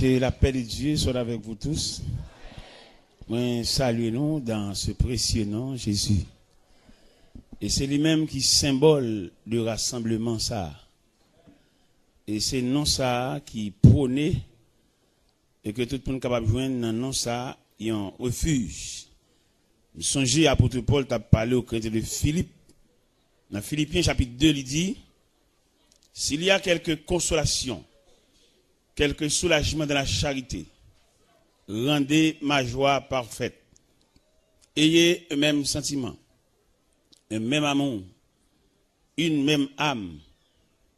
Que la paix de Dieu soit avec vous tous. Moi, saluez-nous dans ce précieux nom, Jésus. Et c'est lui-même qui symbole du rassemblement ça. Et c'est non ça qui prône et que tout le monde est capable de joindre dans non ça, il y a un refuge. Nous songez à l'apôtre Paul t'a parlé au chrétien de Philippe. Dans Philippiens chapitre 2, il dit, s'il y a quelque consolation, quelque soulagement dans la charité, rendez ma joie parfaite. Ayez un même sentiment, un même amour, une même âme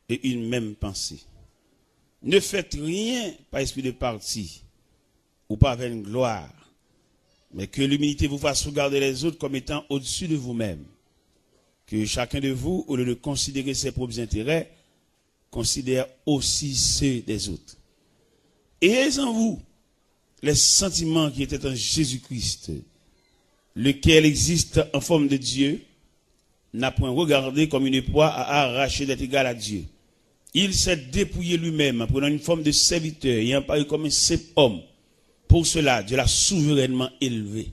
et une même pensée. Ne faites rien par esprit de parti ou par vaine gloire, mais que l'humilité vous fasse regarder les autres comme étant au-dessus de vous-même. Que chacun de vous, au lieu de considérer ses propres intérêts, considère aussi ceux des autres. Ayez en vous les sentiments qui étaient en Jésus-Christ, lequel existe en forme de Dieu, n'a point regardé comme une proie à arracher d'être égal à Dieu. Il s'est dépouillé lui-même en prenant une forme de serviteur et en parlant comme un simple homme. Pour cela, Dieu l'a souverainement élevé.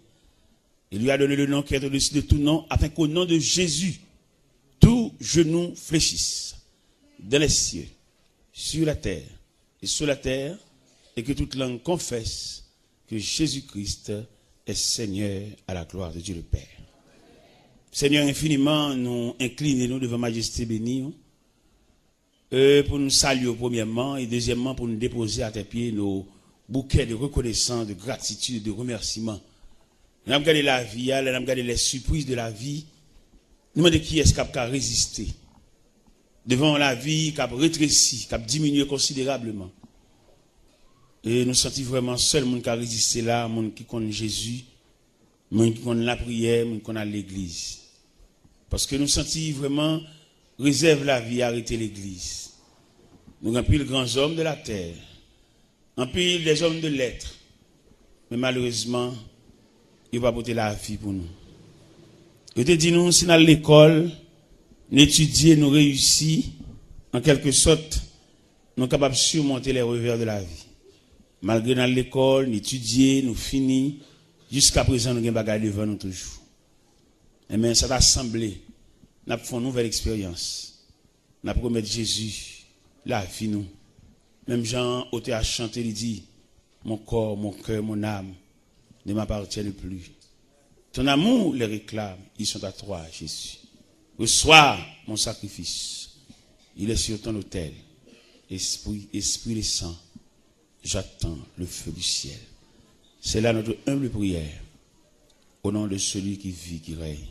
Il lui a donné le nom qui est au-dessus de tout nom, afin qu'au nom de Jésus, tout genou fléchisse dans les cieux, sur la terre et sous la terre, et que toute langue confesse que Jésus-Christ est Seigneur à la gloire de Dieu le Père. Seigneur, infiniment, nous inclinons devant Majesté bénie, pour nous saluer premièrement, et deuxièmement pour nous déposer à tes pieds nos bouquets de reconnaissance, de gratitude, de remerciement. Nous avons regardé la vie, nous avons regardé les surprises de la vie. Nous demandons qui est-ce qui a résisté devant la vie qui a rétréci, qui a diminué considérablement. Et nous sentons vraiment seul monde qui a résisté là, monde qui connaît Jésus, monde qui connaît la prière, monde qui connaît l'église. Parce que nous sentons vraiment réserve la vie, arrêter l'église. Nous avons pris les grands hommes de la terre, en pile des hommes de lettres, mais malheureusement, il va pas porter la vie pour nous. Il te dit nous, si dans l'école, nous étudions, nous réussissons, en quelque sorte, nous sommes capables de surmonter les revers de la vie. Malgré dans l'école, nous étudions, nous finissons, jusqu'à présent, nous avons des bagages devant nous toujours. Et bien, ça va sembler, nous avons fait une nouvelle expérience. Nous avons promis Jésus, la vie nous. Même Jean, au à chanter, il dit, mon corps, mon cœur, mon âme ne m'appartiennent plus. Ton amour les réclame, ils sont à toi, Jésus. Reçois mon sacrifice. Il est sur ton autel. Esprit et sang, j'attends le feu du ciel. C'est là notre humble prière. Au nom de celui qui vit, qui règne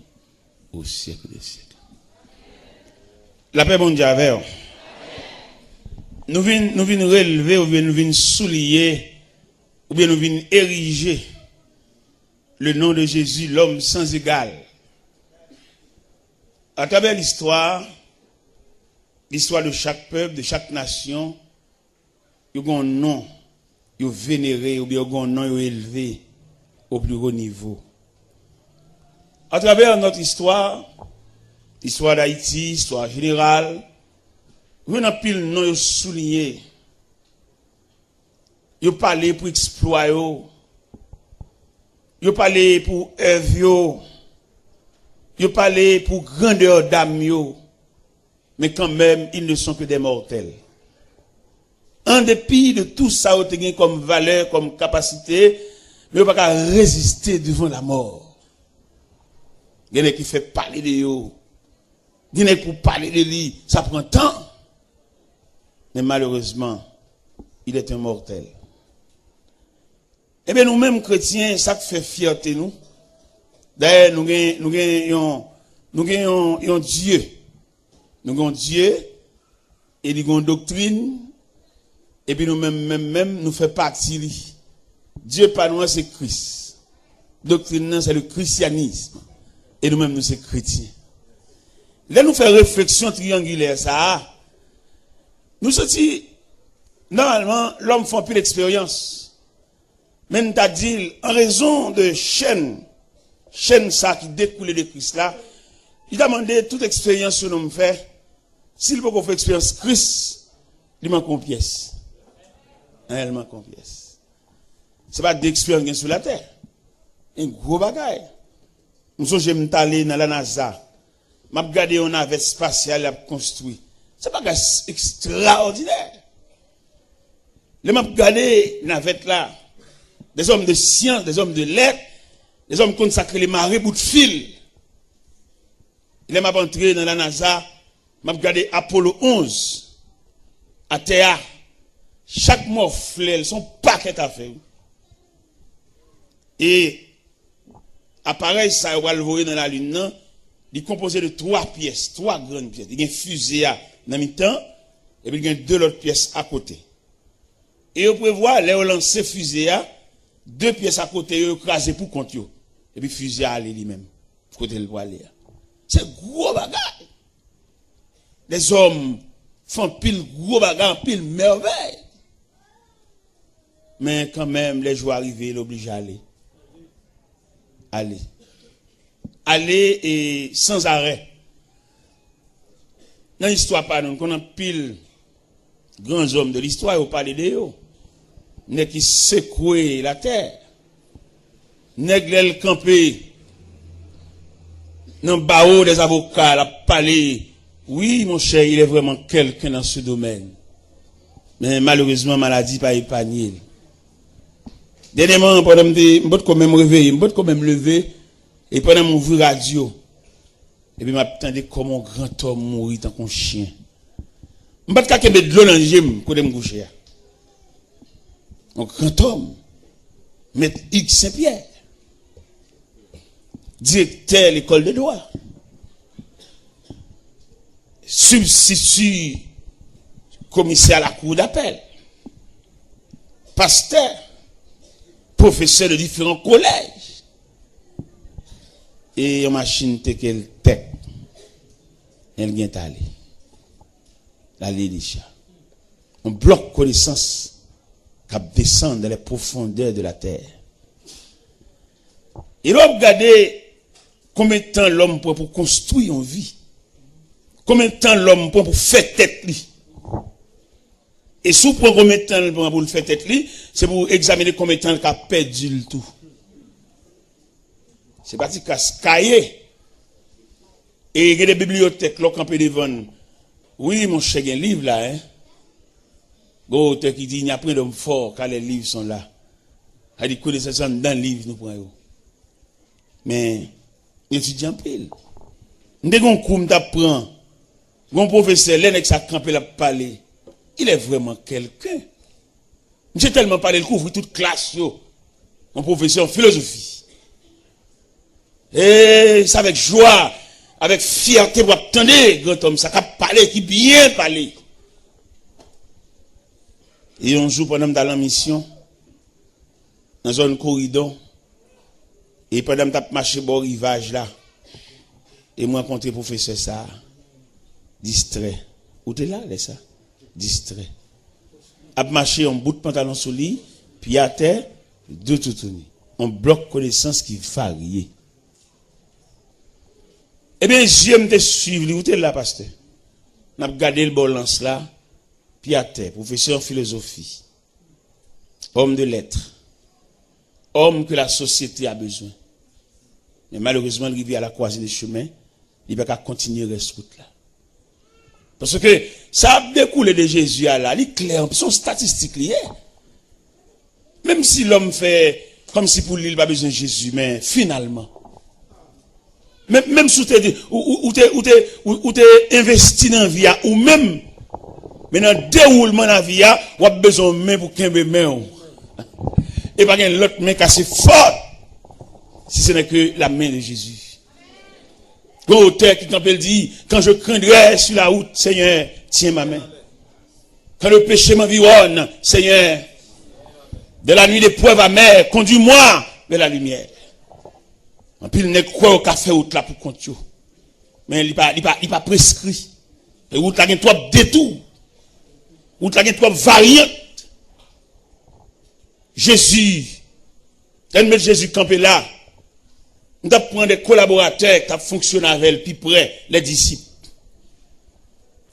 au siècle des siècles. La paix mondiale avec nous venons relever, ou bien nous venons souligner, ou bien nous venons ériger le nom de Jésus, l'homme sans égal. À travers l'histoire de chaque peuple, de chaque nation, il y a un nom, il y a vénéré, ou bien il y a un nom, il y a élevé au plus haut niveau. À travers notre histoire d'Haïti, histoire générale, il y a pile nom, il y a souligné, il y a parlé pour exploit, il y a parlé pour œuvre, il y a parlé pour grandeur d'âme, mais quand même, ils ne sont que des mortels. En dépit de tout ça, ils ont comme valeur, comme capacité, mais ils ne peuvent pas résister devant la mort. Il y en a qui fait parler de eux. Il y en a pour parler de lui, ça prend temps. Mais malheureusement, il est un mortel. Eh bien, nous-mêmes chrétiens, ça fait fierté nous. D'ailleurs, nous avons Dieu. Nous avons Dieu, et nous avons doctrine, et puis nous-mêmes, nous faisons partie. Dieu, par nous, c'est Christ. Doctrine, c'est le christianisme. Et nous-mêmes, nous sommes chrétiens. Là, nous faisons réflexion triangulaire, ça. Nous sommes normalement, l'homme fait plus d'expérience. Mais nous t'as dit, en raison de chaîne ça qui découle de Christ là, il a demandé toute expérience que nous fait. S'il peut faire expérience Christ, il manque une pièce. Elle manque une pièce. C'est pas d'expérience sur la terre. Un gros bagage. Nous j'aime aller dans la NASA. M'a regardé une navette spatiale à construire. C'est pas extraordinaire. Les m'a regardé navette là. Des hommes de science, des hommes de lettres, des hommes consacrés les marées bout de fil. Il m'a entré dans la NASA, m'a regardé Apollo 11 à terre. Chaque morphlet, son paquet à faire. Et appareil ça va le voir dans la lune non, il est composé de 3 pièces, 3 grandes pièces. Il y a une fusée à dans mi-temps et puis il y a 2 autres pièces à côté. Et on peut voir les lancer fusée à 2 pièces à côté écrasées pour compte yo. Et puis fusée à aller lui-même côté le aller. C'est gros bagage. Les hommes font pile gros bagage, pile merveille. Mais quand même les jours arrivés, il oblige à aller. Aller et sans arrêt. Dans l'histoire, pardon, qu'on a pile grands hommes de l'histoire, on parle de eux. Nèg qui secoué la terre. Nèg l'el campé. Dans barreau des avocats, la parler. Oui, mon cher, il est vraiment quelqu'un dans ce domaine. Mais malheureusement, maladie pas épargnée. Dernièrement, pendant que je quand même réveillé, je quand même levé, et pendant mon ouvert radio, et puis m'attendais comme un grand homme mourir tant qu'un chien. Je ne peux pas mettre de l'eau dans le gym pour me coucher. Un grand homme, maître X Saint-Pierre, directeur de l'école de droit, substitut commissaire à la cour d'appel, pasteur, professeur de différents collèges. Et une machine qu'elle tête, elle vient aller. La Lélisha. On bloque connaissance qui descend dans les profondeurs de la terre. Et là, regardez combien de temps l'homme prend pour construire une vie. Combien de temps l'homme prend pour faire tête lui. Et si vous prenez combien de temps pour le faire tête lui, c'est pour examiner combien de temps il a perdu le tout. C'est parti qu'à se cahier. Et il y a des bibliothèques, là, campé devant. Oui, mon cher, il y a un livre là, hein. L'auteur qui dit, il n'y a pas d'homme fort, car les livres sont là. Il dit, connaissez ça dans le livre, nous prenons. Mais, étudiant pile. Nous avons un cours d'apprendre. Mon professeur, l'un qui a campé la parler. Il est vraiment quelqu'un. J'ai tellement parlé, il couvre toute classe, yo. Mon professeur en philosophie. Et c'est avec joie, avec fierté pour attendre, grand homme, ça qui parlé, qui bien parlé. Et un jour, pendant dans la mission, dans un corridor, et pendant que je marché au rivage là, et moi rencontré le professeur ça, distrait. Où t'es là, ça? Distrait. A marché en bout de pantalon sous lit, puis à terre, deux toutounis. On bloque connaissance qui varie. Eh bien, j'aime te suivre, où t'es là, pasteur? On a regardé le balance là, puis à terre, professeur en philosophie, homme de lettres, homme que la société a besoin. Mais malheureusement, il vit à la croisée des chemins, il ne va pas continuer cette route là. Parce que ça a découlé de Jésus là, il est clair, son statistique lié. Même si l'homme fait comme si pour lui il n'a pas besoin de Jésus, mais finalement, même si tu es investi dans la vie, ou même, mais dans le déroulement de la vie, tu as besoin de main pour qu'un main. Et pas qu'un l'autre main cassé fort, si ce n'est que la main de Jésus. L'auteur qui quand elle dit, quand je craindrai sur la route, Seigneur, tiens ma main. Quand le péché m'environne, Seigneur, de la nuit d'épreuve amère, conduis-moi vers la lumière. En plus, il n'est quoi au café route là pour compter. Mais il pas prescrit. Et route là, il y a trois détours. Route là, il y a trois variantes. Jésus, Jésus campé là. Nous avons pris des collaborateurs qui fonctionnent avec elle, puis près, les disciples.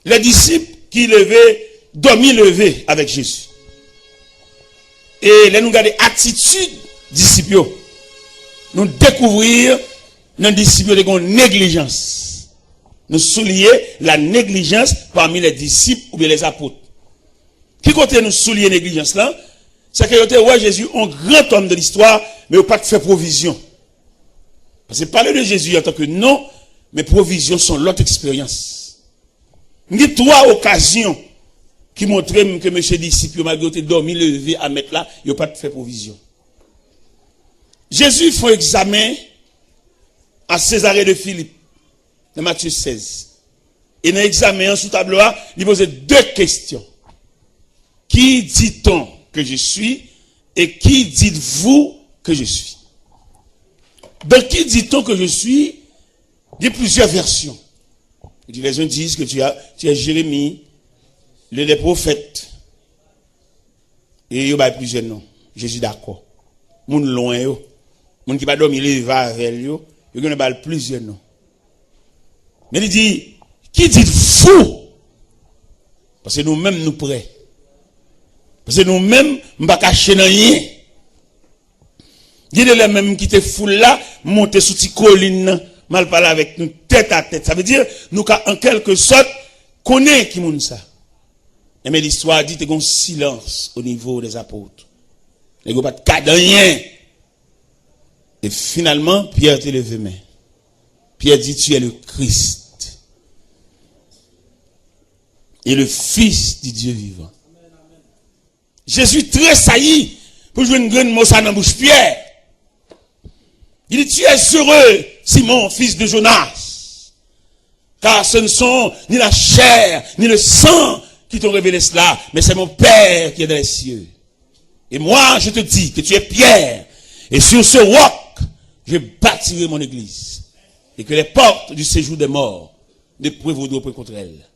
Les disciples qui levaient, dormi levé avec Jésus. Et là, nous regardons attitude disciples. Nous découvrir dans les disciples de négligence. Nous souligner la négligence parmi les disciples ou bien les apôtres. Qui côté nous souligner négligence là? C'est que ouais, Jésus, un grand homme de l'histoire, mais il n'a pas fait provision. Parce que parler de Jésus en tant que non, mais provisions sont l'autre expérience. Il y a 3 occasions qui montrent que M. disciple, malgré dormi, levé à mettre là, il n'a pas fait provision. Jésus fait un examen à Césarée de Philippe, dans Matthieu 16. Et dans l'examen sous tableau, il pose 2 questions. Qui dit-on que je suis et qui dites-vous que je suis? Donc, qui dit-on que je suis? Il y a plusieurs versions. Les uns disent que tu es Jérémie, les prophètes. Et il y a plusieurs noms. Je suis d'accord. Moun loin yo. Moun qui va dormir, il va avec yo. Il y a plusieurs noms. Mais il dit, qui dites-vous? Parce que nous-mêmes nous prêts. Parce que nous-mêmes, nous ne pas cacher rien. Il y a les mêmes qui te foulent là, monter sous tes collines, mal parler avec nous tête à tête. Ça veut dire, nous, en quelque sorte, connaissons qui moun ça. Mais l'histoire dit, qu'il y a un silence au niveau des apôtres. Il n'y a pas de cas de rien. Et finalement, Pierre te levé main. Pierre dit, tu es le Christ. Et le Fils du Dieu vivant. Jésus tressaillit pour jouer une grande mot dans la bouche Pierre. Il dit, tu es heureux, Simon, fils de Jonas. Car ce ne sont ni la chair, ni le sang qui t'ont révélé cela, mais c'est mon Père qui est dans les cieux. Et moi, je te dis que tu es Pierre, et sur ce roc, je bâtirai mon église. Et que les portes du séjour des morts ne prévaudront pas contre elle.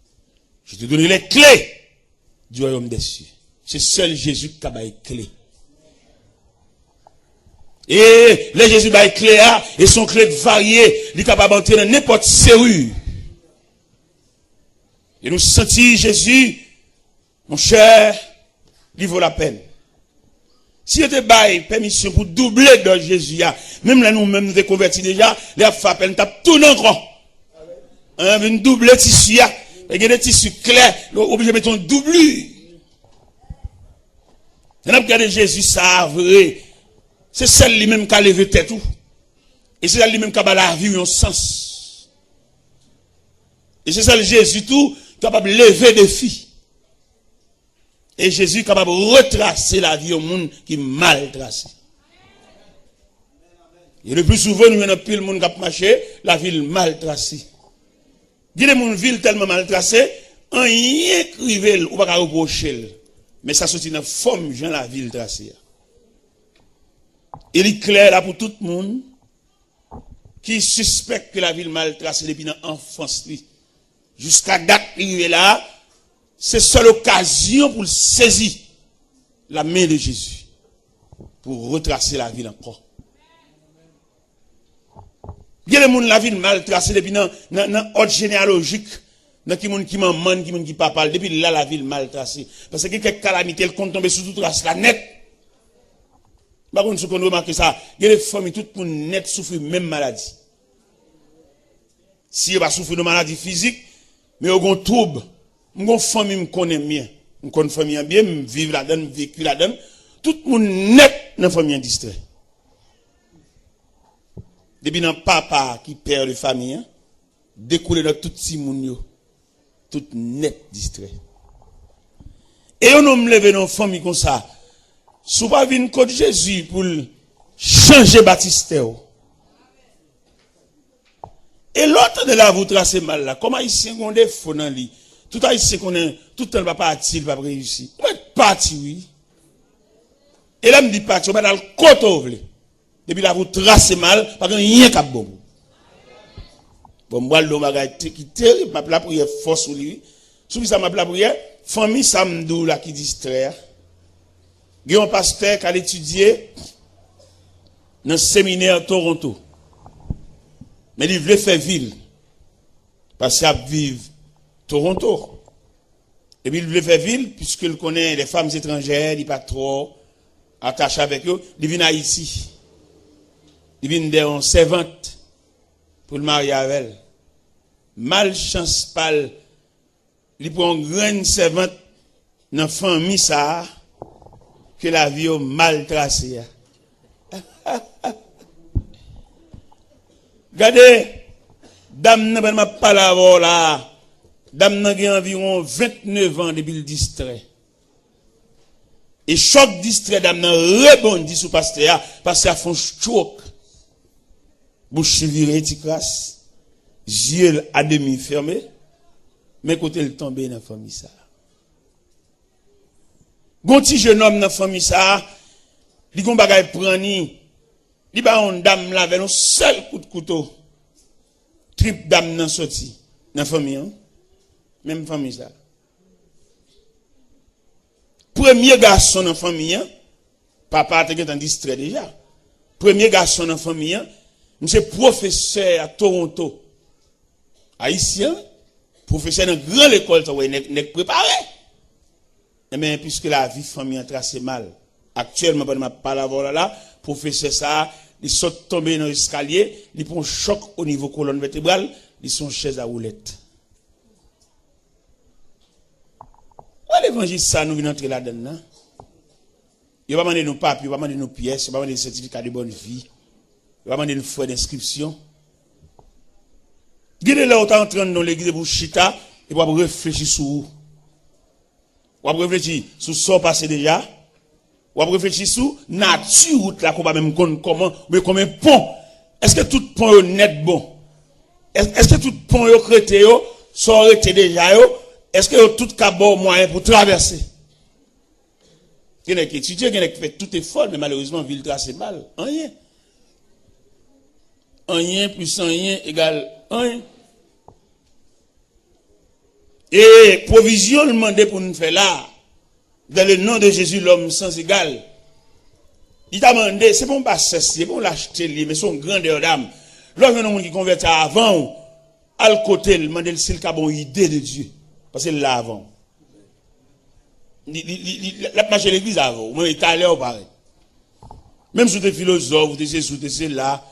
Je te donnerai les clés du royaume des cieux. C'est seul Jésus qui a les clés. Et les Jésus a les clés, et son clé variées, il est capable d'entrer dans n'importe serrure. Et nous sentons Jésus, mon cher, il vaut la peine. Si vous avez permission pour doubler de Jésus, même là nous-mêmes nous convertis déjà, les femmes, nous tapent tout encore. Une double tissu, il y a des tissus clairs, obligé de mettre un doublure. On a regardé Jésus, ça vrai. C'est celle lui-même qui a levé tête. Et c'est celle lui-même qui a la vie un sens. Et c'est celle Jésus tout capable de lever des filles. Et Jésus est capable de retracer la vie au monde qui est mal tracé. Et le plus souvent, nous avons pile monde qui a marché, la ville mal tracée. Il y a des ville tellement mal tracée, on y écrivait, ou pas reprocher. Mais ça sortit dans la forme, Jean la ville tracée. Il est clair là pour tout le monde qui suspecte que la ville mal tracée depuis l'enfance. Jusqu'à date, il est là. C'est seule occasion pour saisir la main de Jésus. Pour retracer la ville encore. Il y a des gens la ville mal tracée depuis dans l'ordre généalogique. Dans qui monde qui maman, qui monde qui papa, depuis là la ville mal tracée. Parce que quelques calamités, elles comptent tomber sous toute trace, la net. Par contre, ce qu'on remarque ça, il y a des familles, tout le monde net souffre même maladie. Si il va souffrir de maladie physique, mais il y a un trouble. Mon famille me connaît bien. Je connais famille bien, je vis là-dedans, je vécu là-dedans. Tout le monde net dans la famille distrait. Depuis dans papa qui perd de famille, découlé dans tout petit monde, tout net distrait. Et on nous lever dans une famille comme ça. Si vous pas venir contre Jésus pour changer Baptiste. Et l'autre de là, vous tracez mal là. Comment ici, on a des faux dans lui. Tout haïtien qu'on est, tout le temps, va partir, il va réussir. On va partir, oui. Et là, me dit partir, on va dans le côté, depuis là, vous tracez mal, parce qu'il n'y a rien qu'à bon. Bon, moi, l'homme a été terrible, ma prière force sur lui. Sous ça, ma prière, famille Samdou, là, qui distrait. Il y a un pasteur qui a étudié dans le séminaire Toronto. Mais il voulait faire ville. Parce qu'il vit Toronto. Et puis il voulait faire ville, puisqu'il connaît les femmes étrangères, il n'est pas trop attaché avec eux, il vient à Haïti. Il vient de servante pour le marier avec elle. Malchance pal, il prend une grande servante dans la famille ça, que la vie a mal tracée. Regardez, dame n'a pas parlé là. Dame n'a environ 29 ans depuis le distrait. Et choc distrait, dame n'a rebondi sous pasteur, parce qu'elle font choc. Bouche virée, ti crasse. Yeux à demi fermés. Mais côté le tombé dans la famille ça. Gonti jeune homme dans la famille ça, li gon bagay prani, li ba on dame la avec un seul coup de couteau. Trip dame nan sorti dans la famille hein? Même famille ça. Premier garçon dans la famille hein? Papa était en distrait déjà. Premier garçon dans la famille hein? Monsieur professeur à Toronto. Haïtien, professeur dans grande école ça n'est préparé. Mais puisque la vie famille a tracé mal, actuellement, pendant ma parole là, professeur ça, il saute tomber dans l'escalier, il prend un choc au niveau colonne vertébrale, il sont chaise à roulette. L'évangile ça, nous venons entrer là-dedans. Il va demander nos papiers, il va demander nos pièces, il va demander des certificats de bonne vie, il va demander une feuille d'inscription. Guidez là, autant entrer dans l'église de Bouchita, et va réfléchir sur où. Ou réfléchir sur ce qui passé déjà. Ou réfléchir sur la nature là qu'on va même comment mais comme un pont. Est-ce que tout pont est net bon? Est-ce que tout pont est créé sont arrêtés déjà est-ce que tout cabot moyen pour traverser? Il y a qui étudie, il y a qui fait tout effort mais malheureusement ville tracée mal. Rien. Rien plus rien égale rien. Et provision demandé pour nous faire là, dans le nom de Jésus, l'homme sans égal. Il t'a demandé, c'est bon pas c'est bon l'acheter, mais son grandeur d'âme. Lorsqu'un homme qui convertit avant, à le côté, il demande s'il a une idée de Dieu. Parce qu'il l'a avant. Il a marché l'église avant, mais il est allé au pareil. Même si tu es philosophe, tu es là.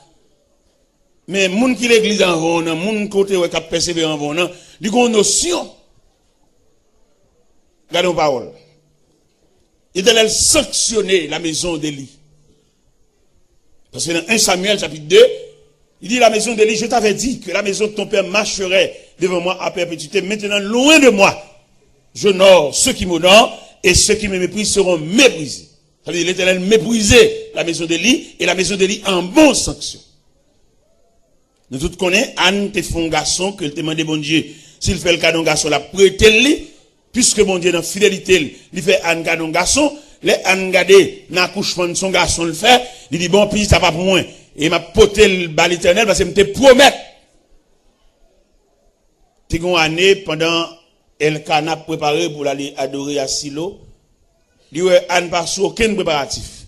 Mais les gens qui l'église avant, les gens qui ont persévéré avant, ils ont une notion. Regardons parole. Il allait sanctionner la maison d'Élie. Parce que dans 1 Samuel chapitre 2, il dit la maison d'Élie, je t'avais dit que la maison de ton père marcherait devant moi à perpétuité. Maintenant, loin de moi, j'honore ceux qui m'honorent et ceux qui me méprisent seront méprisés. Ça veut dire l'Éternel méprisait la maison d'Élie et la maison d'Élie en bonne sanction. Nous tous connaissons, Anne te fait un garçon que te demande bon Dieu. S'il fait le cas d'un garçon, la prête-lui. Puisque mon Dieu dans fidélité, il fait un garçon, les Anne gade dans l'accouchement de son garçon le fait, il dit bon puis ça pas pour moi et m'a poté le bal éternel parce que me te promet. Ti gon année pendant Elkana préparé pour aller adorer à Silo, il dit Anne pas sous aucun préparatif.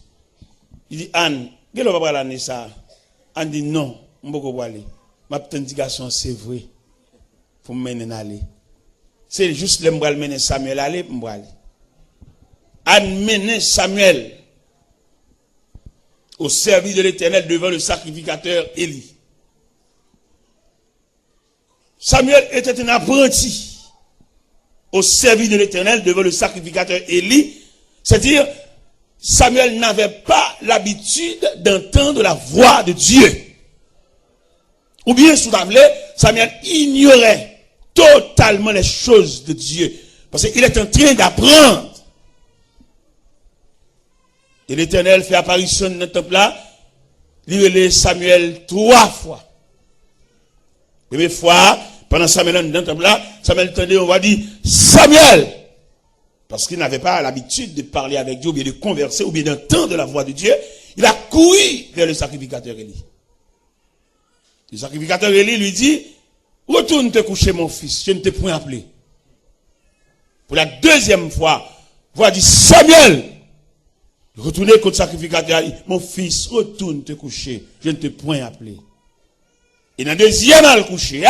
Il dit Anne, quel va pas l'année ça? Anne dit non, on pas aller. Ma petite garçon c'est vrai. Pour me mener aller. C'est juste le m'bral mener Samuel aller m'bral. Amener Samuel au service de l'Éternel devant le sacrificateur Élie. Samuel était un apprenti au service de l'Éternel devant le sacrificateur Élie. C'est-à-dire, Samuel n'avait pas l'habitude d'entendre la voix de Dieu. Ou bien, sous la Samuel ignorait totalement les choses de Dieu. Parce qu'il est en train d'apprendre. Et l'Éternel fait apparition dans le temple là. Il relève Samuel 3 fois. Première fois, pendant Samuel dans le temple là, Samuel entendait, on va dire, Samuel! Parce qu'il n'avait pas l'habitude de parler avec Dieu, ou bien de converser, ou bien d'entendre la voix de Dieu. Il a couru vers le sacrificateur Élie. Le sacrificateur Élie lui dit, retourne te coucher mon fils, je ne t'ai point appelé. Pour la deuxième fois, voix dit Samuel, retournez contre le sacrificateur, mon fils, retourne te coucher, je ne t'ai point appelé. Et dans le deuxième à le coucher,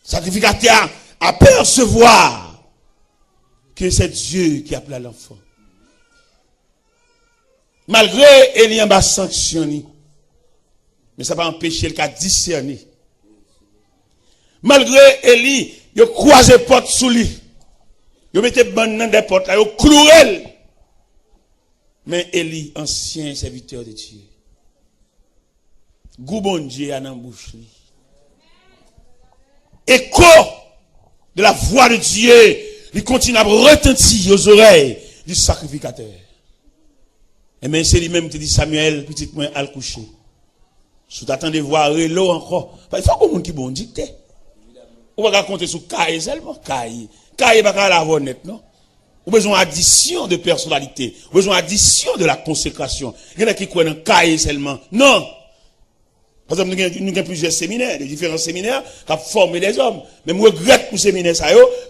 sacrificateur apercevoir que c'est Dieu qui appelle l'enfant. Malgré Eli en bas sanctionné, mais ça va empêcher le cas discerner. Malgré Eli, il a croisé porte sous lui. Il mettait ban dans des portes, il a cloué. Mais Eli, ancien serviteur de Dieu, goût bon Dieu a dans bouche lui. Écho de la voix de Dieu, il continue à retentir aux oreilles du sacrificateur. Et même c'est lui-même qui dit Samuel, petit moins à le coucher. Si tu attends de voir l'eau encore, il faut qu'on qui bon dicté. On va compter sur Kaye seulement. Kaye va pas la voir net, non? On a besoin d'addition de personnalité. On a besoin d'addition de la consécration. Il y en a qui croient dans Kaye seulement. Non. Par exemple, nous avons plusieurs séminaires, des différents séminaires, qui ont formé des hommes. Mais je regrette pour ces séminaires,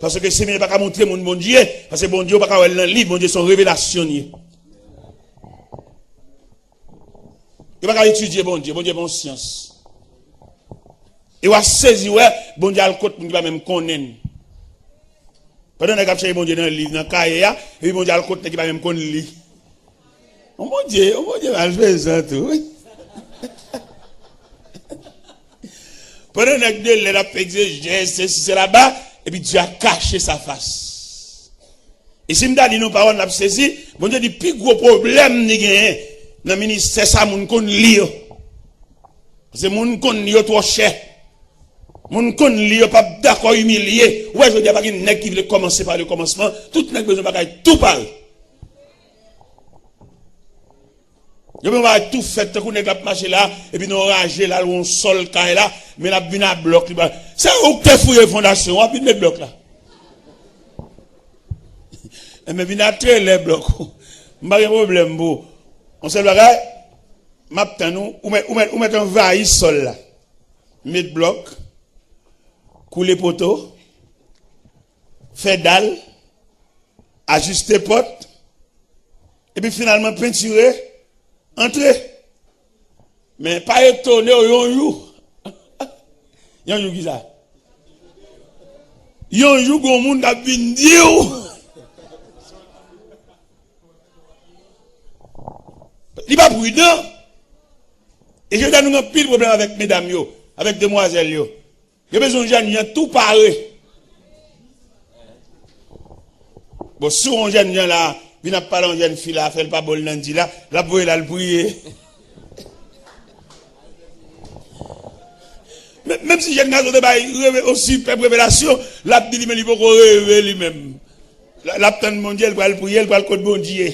parce que ces séminaires ne peuvent pas montrer mon bon Dieu, parce que bon Dieu ne peut pas avoir un livre, bon Dieu sont révélationniers. Il ne peut pas étudier bon Dieu bon science. Il va saisir, ouais, bon Dieu a le côté, il va même connaître. Pendant que vous avez bon Dieu dans le livre, dans le cahier, et puis bon Dieu a le côté, il va même connaître. Oh mon Dieu, je fais ça tout. Pendant que Dieu l'a fait exégèse, c'est là-bas, et puis Dieu a caché sa face. Et si je dis nos paroles, n'a saisi, bon Dieu dit, plus gros problème, ni gagne, dans le ministère, ça, moun kon li yo. C'est moun kon li yo trop cher. Moun kon li yo pas d'accord humilié. Ouais, je dis pas qu'il n'est qui veut commencer par le commencement, tout n'est besoin pas tout parle. Je vais tout faire, tout n'est pas marcher là, et puis nous ranger là, on sol là, mais la bina bloc. C'est où que fouille fondation, on a bloc là. Mais bina très les blocs. Pas de problème, bon. On se bagaille, m'attend nous, ou met un vaïs sol là. Mettre bloc, couler poteau, faire dalle, ajuster porte, et puis finalement peinturer. Entrer. Mais pas étonné au yon yon qui ça? Yon gon moun ka vin diou. Il pas prudent. Et je donne un pile problème avec mesdames yo, avec demoiselles yo. J'ai besoin de gens tout paré. Bon, si on jeune là, il n'a pas de jeune fille là, fait pas bol lundi là, la bouille là, le prier. Même si jeune garçon de aussi fait révélation, la dit lui-même, il faut rêver lui-même. La tante mondiale va le prier, elle va le code bon Dieu.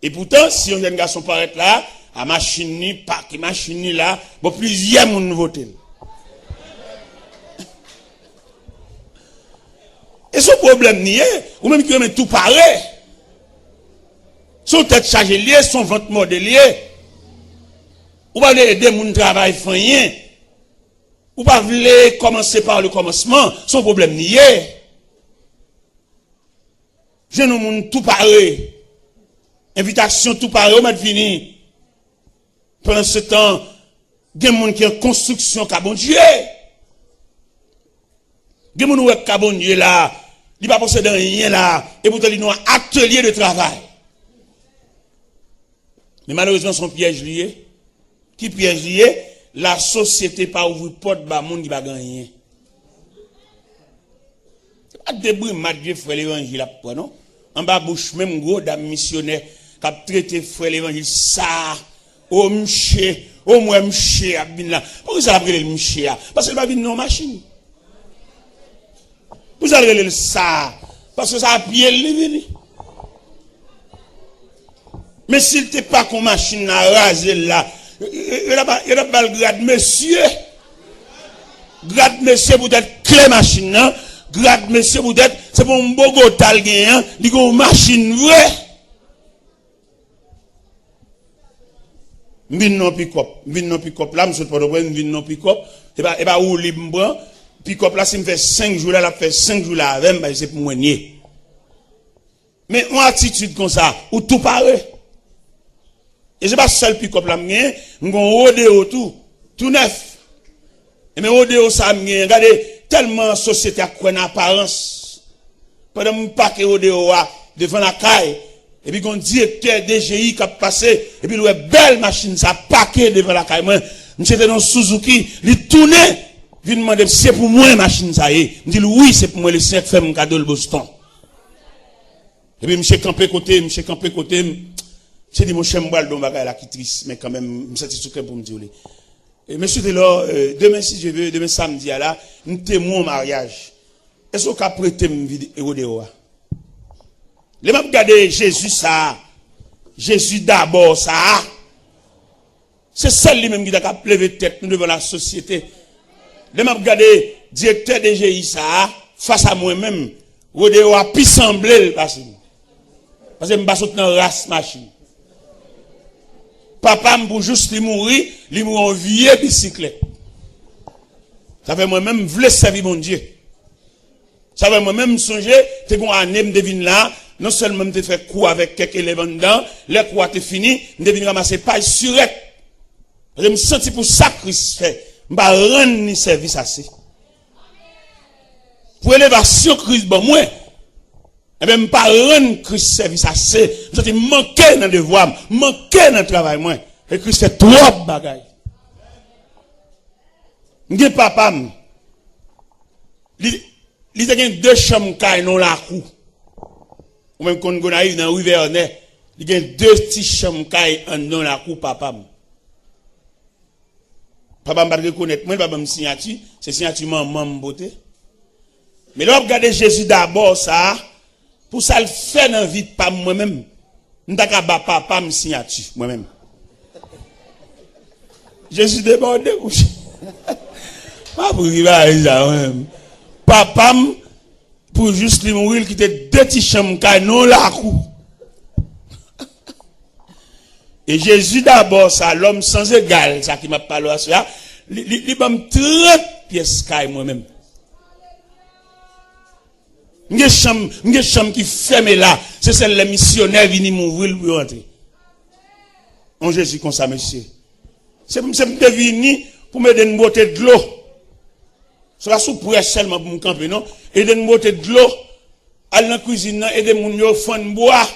Et pourtant, si un jeune garçon paraît là, à machine ni pas qui machine ni là, bon plusieurs moun voter. Et ce problème n'y est, ou même qui remet tout pareil. Son tête chargée liée, son ventre modélié. Ou pas aider mon travail rien. Ou pas voulez commencer par le commencement, son problème n'y est. Je nous moun tout pareil. Invitation tout pareil, on m'a fini. Pendant ce temps, il y a des gens qui ont construction qu'a bon Dieu. Il y a des gens qui ont bon Dieu là. Il ne va pas posséder rien là. Et pourtant, il y a un atelier de travail. Mais malheureusement, son piège lié. Qui piège lié? La société pas ouvrir porte ba monde qui va gagner. C'est pas débris Dieu frère l'évangile après non. En bas bouche même gros dame missionnaire qui a traité frère l'évangile ça au mché, au moins mché a bin là. Pourquoi ça l'appelle le mché? Parce qu'il va venir non machine. Vous allez le ça parce que ça a pied le venu. Mais s'il n'était pas qu'on machine à raser là, il a pas le grade monsieur. Grade monsieur vous êtes clé machine non? Grade monsieur vous êtes c'est pour un beau tal gagnant, il go machine vrai. Vin non pick-up là, monsieur pas de vin non pick-up, et bah ou libre pick-up là, si me fait 5 jours là, la fait 5 jours là avec, bah c'est pour moi nier. Mais une attitude comme ça, ou tout pareil. Et c'est pas seul pick-up là, m'en rodéo tout neuf. Et mais rodéo ça m'en regardez tellement société a quoi en apparence. Pendant mon paquet rodéo devant la caille, Et puis, un directeur DGI qui a passé, et puis, il a une belle machine, ça a paqué devant la caille. Moi, monsieur était dans Suzuki, il tournait, il me demandait, c'est pour moi, machine, ça y est. Il dit, oui, c'est pour moi, le 5 fait mon cadeau, le Boston. Et puis, monsieur campé côté, monsieur dit, mon chien m'boile dans bagay la qui triste, mais quand même, monsieur souke pour me dire. Et monsieur était là, demain, si je veux, demain samedi, là, nous témoin au mariage. Est-ce qu'on a prêté me vidéo de oua? Les mêmes regarder Jésus ça. Jésus d'abord ça. C'est celle lui-même qui a levé tête devant la société. Les mêmes regarder directeur de GI ça face à moi-même. Rodeo a pi semblé parce que me basse dans race machine. Papa pour juste lui mourir en vieux bicyclette. Ça fait moi-même voulais servir mon Dieu. Ça fait moi-même songer, t'es bon année me devine là. Non seulement me fait coup avec quelques éléments dedans, les coups étaient finis, je devine ramasser paille surette. Je me sens pour ça Christ fait. Je ne vais rendre ni service assez. Pour élévation Christ, bon, moi, je ne vais pas rendre Christ service assez. Je vais manquer dans le devoir, manquer dans le travail, moi. Et Christ fait trop de bagailles. Je papa, il a deux chambres dans la cour. Ou même quand on arrive dans Rivernais, il y a deux petits chambres dans la cour, papa. Papa m'a reconnaître, moi, papa me signature, c'est signature maman beauté. Mais là, regardez Jésus d'abord, ça, pour ça le faire dans la vie de pas moi-même. Je n'ai pas papa me signature, moi-même. Jésus débordé, couché. Pas pour arriver à ça, moi-même. Papa, pour juste lui mourir, qui était deux petits chambres, non la cour. Et Jésus d'abord, ça, l'homme sans égal, ça qui m'a parlé à ça, il m'a 30 pièces caille moi-même. Une chambre qui ferme là, c'est celle les missionnaires viennent mourir pour rentrer. On Jésus comme ça, monsieur. C'est pour me venir pour me donner une bouteille de l'eau. C'est pas sous pour seulement pour me camper, non? Et donner une bouteille de l'eau, aller dans la cuisine, aider mon yo fond bois.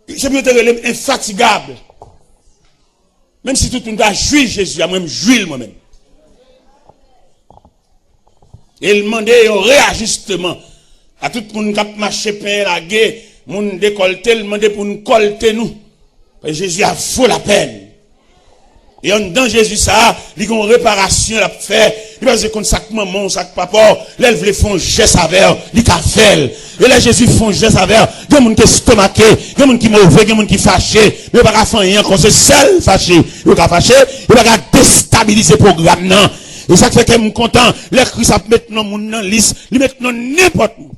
C'est mieux de infatigable. Même si tout le monde a joué Jésus, il a même joué moi-même. Et il demandait un réajustement à tout le monde qui a marché pain la guerre, moun décolleté, il demandait pour nous colter nous. Et Jésus a vaut la peine. Et en dans Jésus ça, il y a une réparation à faire. Il va se comme sac maman, sac papa, là il voulait faire un geste avec, il a fait. Et là Jésus fait un geste avec, il y a des gens qui sont stomaqués, il y a des gens qui sont mauvais, il y a des gens qui sont fâchés, mais il n'y a pas faire rien quand c'est seul fâché. Il n'y a pas fâché, il n'y a pas déstabiliser le programme non. Et ça fait que je suis content, les Christ a maintenant mon nom liste, il met non n'importe où.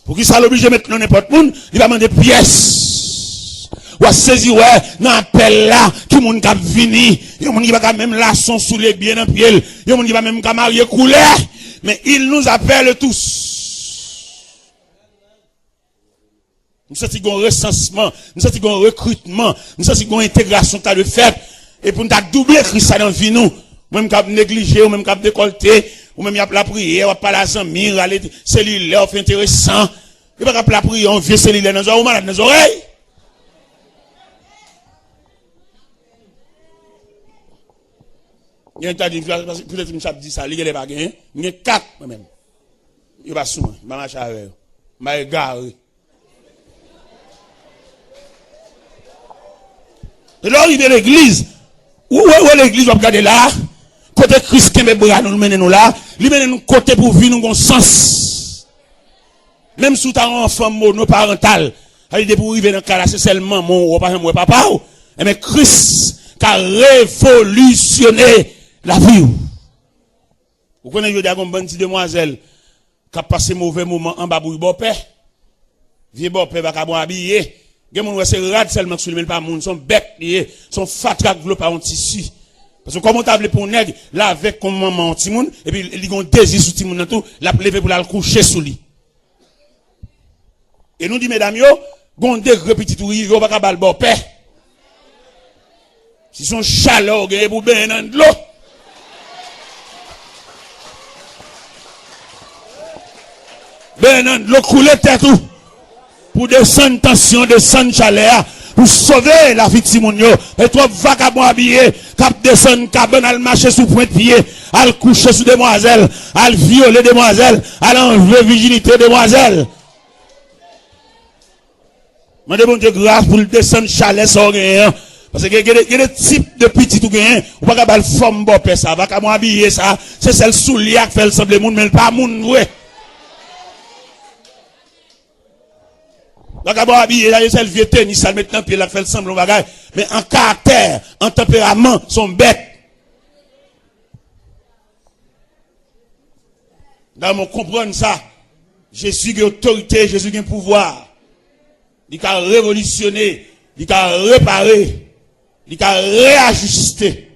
Pour qui ça l'oblige de mettre non n'importe où, il va demander pièces. Ou à saisir, ouais, dans l'appel là, tout le monde qui a venu, il y a monde qui va même laçon sous les biens dans le pied, il y a monde qui va même marier couler, mais il nous appelle tous. Nous sommes un recensement, nous sommes un recrutement, nous sommes une intégration t'as de fait, et pour nous doubler Christ dans la vie nous, même qui a négligé, ou même qui a décolleté, ou même qui a la prière, ou pas la zamir, aller cellulaire, fait intéressant, il va pas la prière, on vient cellulaire dans les oreilles, ou malade dans les oreilles. Il y a peut-être que je dis ça, il y a pas gagné. Il y a 4 moi-même. Il va souvent, je vais marcher avec eux. Je vais égarer. Et là, il y a l'église. Où est l'église? On va regarder là. Côté Christ qui me bras nous mène nous là. Il mène nous côté pour vivre nous un sens. Même si tu as un enfant monoparental, il est pour arriver dans le cas là, c'est seulement mon papa. Mais Christ qui a révolutionné la vie. Vous connaissez, il y a une bonne petite demoiselle qui a passé mauvais moment en bas pour bon père. Vieux bon père va bon habillé. Il y a des gens qui rad seulement sur le pas moun, son bec lié, son fatrak vlo pas un tissu. Parce que comme on t'a pour nèg, là avec comme maman petit moun et puis il ont désir sur petit moun dans tout, l'a lever pour la coucher sous lui. Et nous dit mesdames yo, gon degré petit tout rive, on va ka bal bon père. Si son chaleur gagne pour ben dans de l'eau. Ben non, l'eau coule tête tout. pour descendre tension, descendre chaleur, pour sauver la vie de Simonio. Et trop vagabond habillé, cap descendre, cabane, al marcher sous point de pied, al coucher sous demoiselles, al violer demoiselles, al enlever virginité demoiselles. Mandez bon Dieu grâce pour le descendre chaleur sans rien. Parce que il y a des types de petits tout gain, ou pas capable forme bon père ça, va capable habiller ça, c'est celle soulier qui fait le semble monde mais pas monde ouais. Va capable habiller là c'est le vieux tennis ça maintenant puis là fait le semble bagage, mais en caractère, en tempérament, sont bêtes. Là on comprend ça. Jésus a autorité, Jésus a pouvoir. Il a révolutionné, il a réparé. Il a réajusté.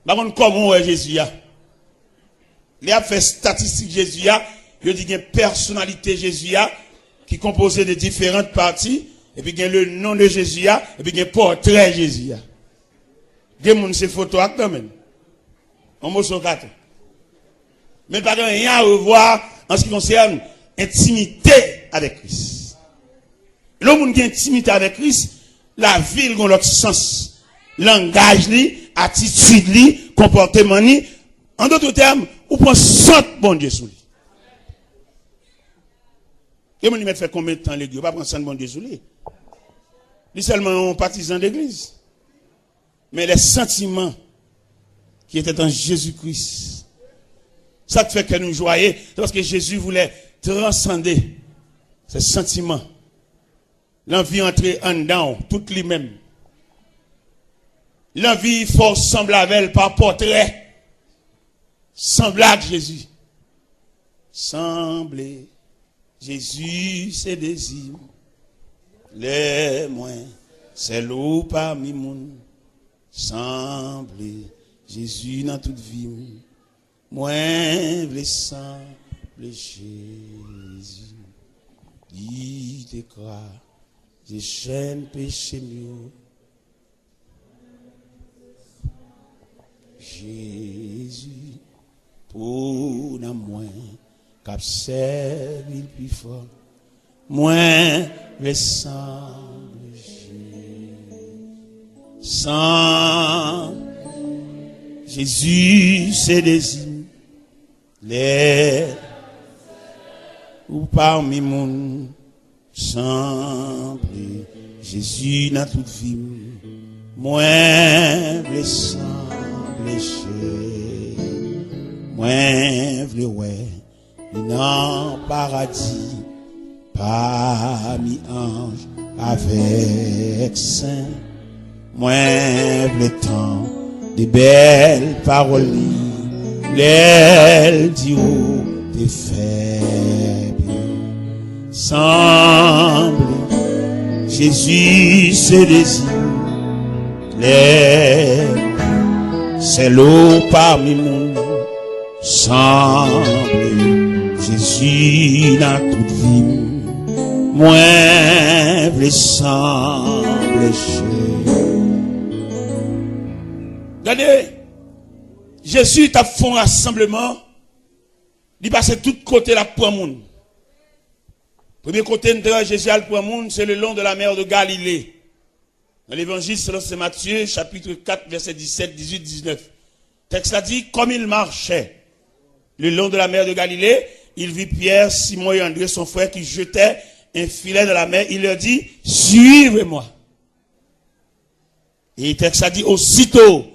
Par contre, comment est Jésus? Il a fait statistique Jésus. Il dit qu'il y a une personnalité Jésus qui est composée de différentes parties. Et puis il y a le nom de Jésus. Et puis il y a un portrait Jésus. Il y a des photos quand même. On m'a sur quatre. Mais pas rien à revoir en ce qui concerne intimité avec Christ. L'homme qui a intimité avec Christ, la ville dans l'autre sens. Langage, attitude, comportement. En d'autres termes, ou prend 100 bon Dieu sous lui. Et mon lui fait combien de temps l'église? Pas prendre 100 bon Dieu sous lui. Lui seulement un partisan d'église. Mais les sentiments qui étaient en Jésus-Christ, ça fait que nous joyons, c'est parce que Jésus voulait transcender ces sentiments. L'envie entrer en dedans, toute lui-même. L'envie faut sembler avec elle par portrait. Semblable Jésus. Sembler Jésus, c'est désir. Les moins, c'est l'eau parmi moun. Sembler Jésus dans toute vie. Moins, les sembler Jésus. Il te croit. J'ai chaîne péché mieux. Jésus, pour la moins, cap servi plus fort. Moins le sang de Jésus. Sans Jésus, c'est désir. Les ou parmi mon semble Jésus dans toute vie, moins le semble chez, moins le ouais, dans paradis, parmi anges avec saints, moins le temps des belles paroles, l'aile du haut des faibles. Semble Jésus se désire, c'est l'eau parmi nous. Semble Jésus dans toute vie, moins le semble chez. Regardez, Jésus t'a fait un rassemblement, il passe de tous côtés la pour monde. Premier côté de Jésus pour monde, c'est le long de la mer de Galilée. Dans l'évangile selon Saint Matthieu, chapitre 4, verset 17, 18, 19. Texte a dit, comme il marchait le long de la mer de Galilée, il vit Pierre, Simon et André, son frère, qui jetaient un filet dans la mer. Il leur dit, suivez-moi. Et le texte a dit, aussitôt,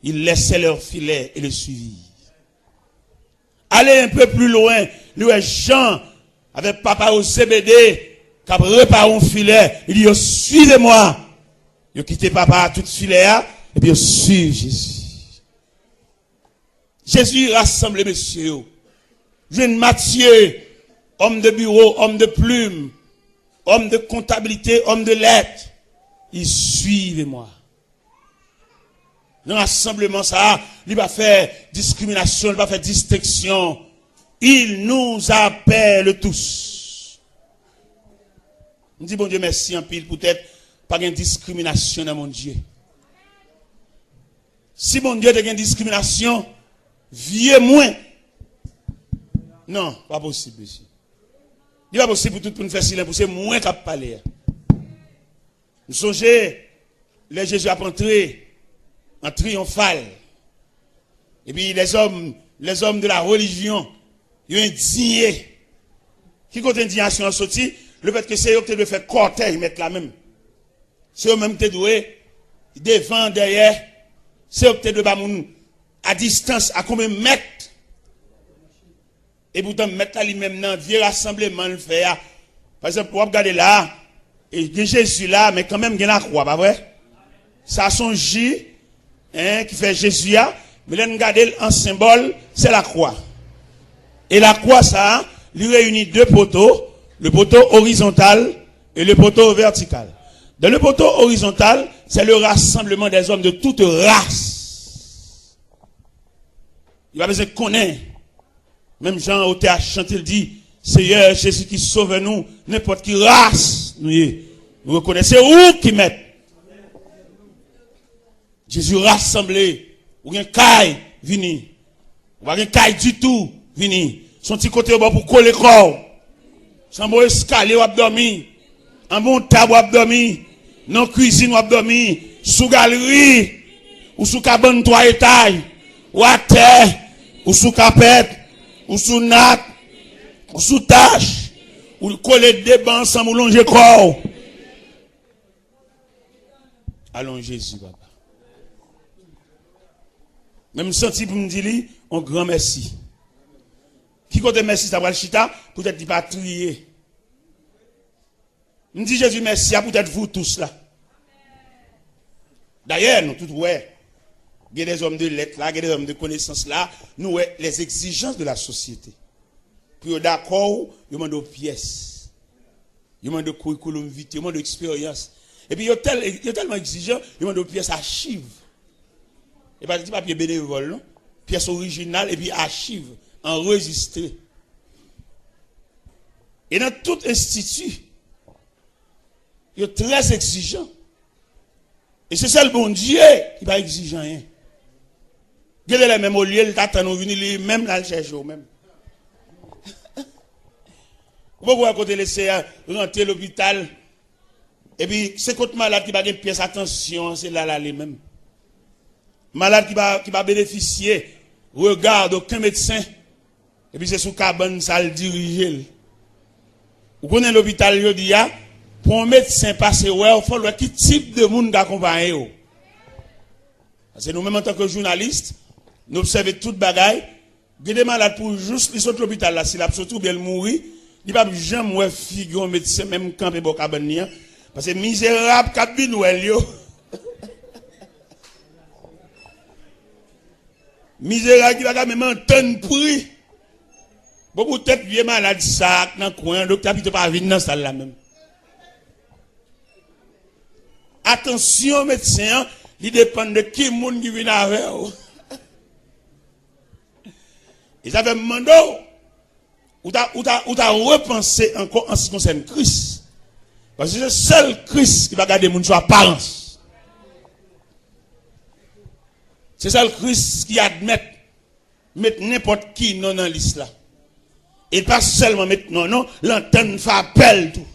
ils laissaient leur filet et le suivirent. Allez un peu plus loin, lui et Jean, avec papa au CBD, qui a réparé un filet, il dit, suivez-moi. Il a quitté papa tout filet, et puis il suit Jésus. Jésus rassemble messieurs. Jeune Matthieu, homme de bureau, homme de plume, homme de comptabilité, homme de lettres. Il suivez-moi. Dans l'assemblement, ça, il va faire discrimination, il va faire distinction. Il nous appelle tous. On dit, bon Dieu, merci en pile, peut-être, pas de discrimination dans mon Dieu. Si mon Dieu a une discrimination, vieux moins. Non, pas possible, monsieur. Il n'est pas possible pour tout le monde faire silence, pour c'est moins qu'à parler. Nous songez, les Jésus a entré en triomphal. Et puis les hommes de la religion, ils ont indigné. Qui compte indignation en sorti? Le fait que c'est eux qui doivent faire cortège, mettre la même. C'est eux même qui doivent devant, derrière. C'est eux qui doivent à distance, à combien de mètres. Et pourtant, mettre là lui-même dans vieux rassemblement le fait. Par exemple, vous regardez là, et il y a Jésus là, mais quand même il y a la croix, pas vrai? Ça son J, qui fait Jésus là, mais là, regardez en symbole, c'est la croix. Et la croix, ça, lui réunit deux poteaux, le poteau horizontal et le poteau vertical. Dans le poteau horizontal, c'est le rassemblement des hommes de toute race. Il va besoin de connaître. Même Jean au théâtre chante, il dit, Seigneur Jésus qui sauve nous, n'importe qui race. Nous reconnaissons où qui met. Jésus rassemblé, ou bien caille, vini. Ou bien caille du tout, vini. Son petit côté au bas pour coller corps. Sans bon escalier ou abdomen. Un bon table ou abdomen. Non cuisine ou abdomen. Sous galerie. Ou sous cabane 3 étages. Ou à terre. Ou sous capette. Ou sous natte. Ou sous tâche. Ou coller des bancs sans longer corps. Allons Jésus, papa. Même senti pour me dire, un grand merci. Qui côté merci, ça va le chita, peut-être il va trier. Me dit Jésus merci, peut-être vous tous là. D'ailleurs, nous tous, ouais, il y a des hommes de lettres là, il y a des hommes de connaissances là, nous, ouais, les exigences de la société. Puis d'accord, il demande des pièces. Il demande de curriculum vitae, il demande d'expérience. Et puis il est tellement exigeant, il demande des pièces archives. Et pas des papiers bénévoles, non? Pièces originales et puis archives, enregistrées. Et dans tout institut, il est très exigeant. Et c'est ça le bon Dieu qui va exiger rien. Dieu est le même au lieu, il t'attend, nous venir même là, le chercher au même. Vous pouvez à côté laisser rentrer l'hôpital. Et puis, c'est contre malade qui va gagner pièce, attention, c'est là, les mêmes. Malade qui va bénéficier, regarde aucun médecin, et puis c'est sous cabane, ça le dirige. Vous connaissez l'hôpital, il dit, pour un médecin passer, ouais, il faut voir qui type de monde d'accompagner. Parce que nous-mêmes, en tant que journalistes, nous observons toute bagaille, il y a des malades pour juste, ils sont à l'hôpital là, s'il a surtout bien mourir, il ne va jamais figurer un médecin, même quand il est cabane, parce que misérable, cabine, yo. Misérable qui va même entendre prix. Beaucoup de têtes vieux malades ça dans le coin, donc tu pas venir dans salle là même. Attention médecin, il dépend de qui monde qui vient avec. Ils avaient demandé ou t'as repensé encore en ce qui concerne Christ. Parce que c'est le seul Christ qui va garder mon sur apparence. C'est ça le Christ qui admet mettre n'importe qui non dans liste là. Et pas seulement mettre non, l'antenne fait appel tout.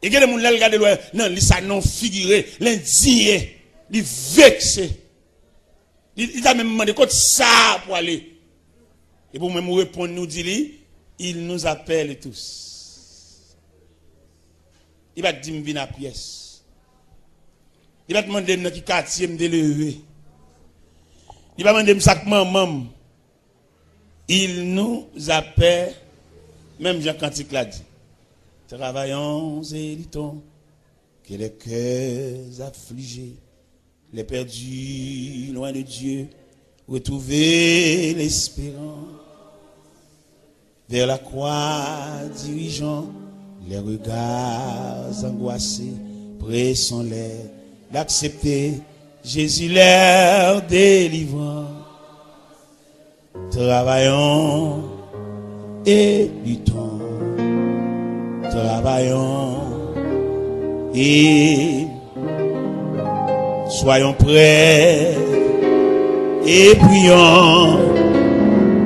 Et que les gens regardent loin, non, liste ça non figuré, l'indigné, il vexé. Il a même demandé quoi ça pour aller. Et pour même répondre, nous dit, il nous appelle tous. Il va dire, viens à pièce. Il va demander dans qui quartier me lever. Il va demander ça maman. Il nous appelle, même Jean Cantique l'a dit. Travaillons et luttons, que les cœurs affligés, les perdus loin de Dieu, retrouver l'espérance. Vers la croix dirigeant, les regards angoissés, pressons-les d'accepter Jésus leur délivrant. Travaillons et luttons. Travaillons et soyons prêts et prions.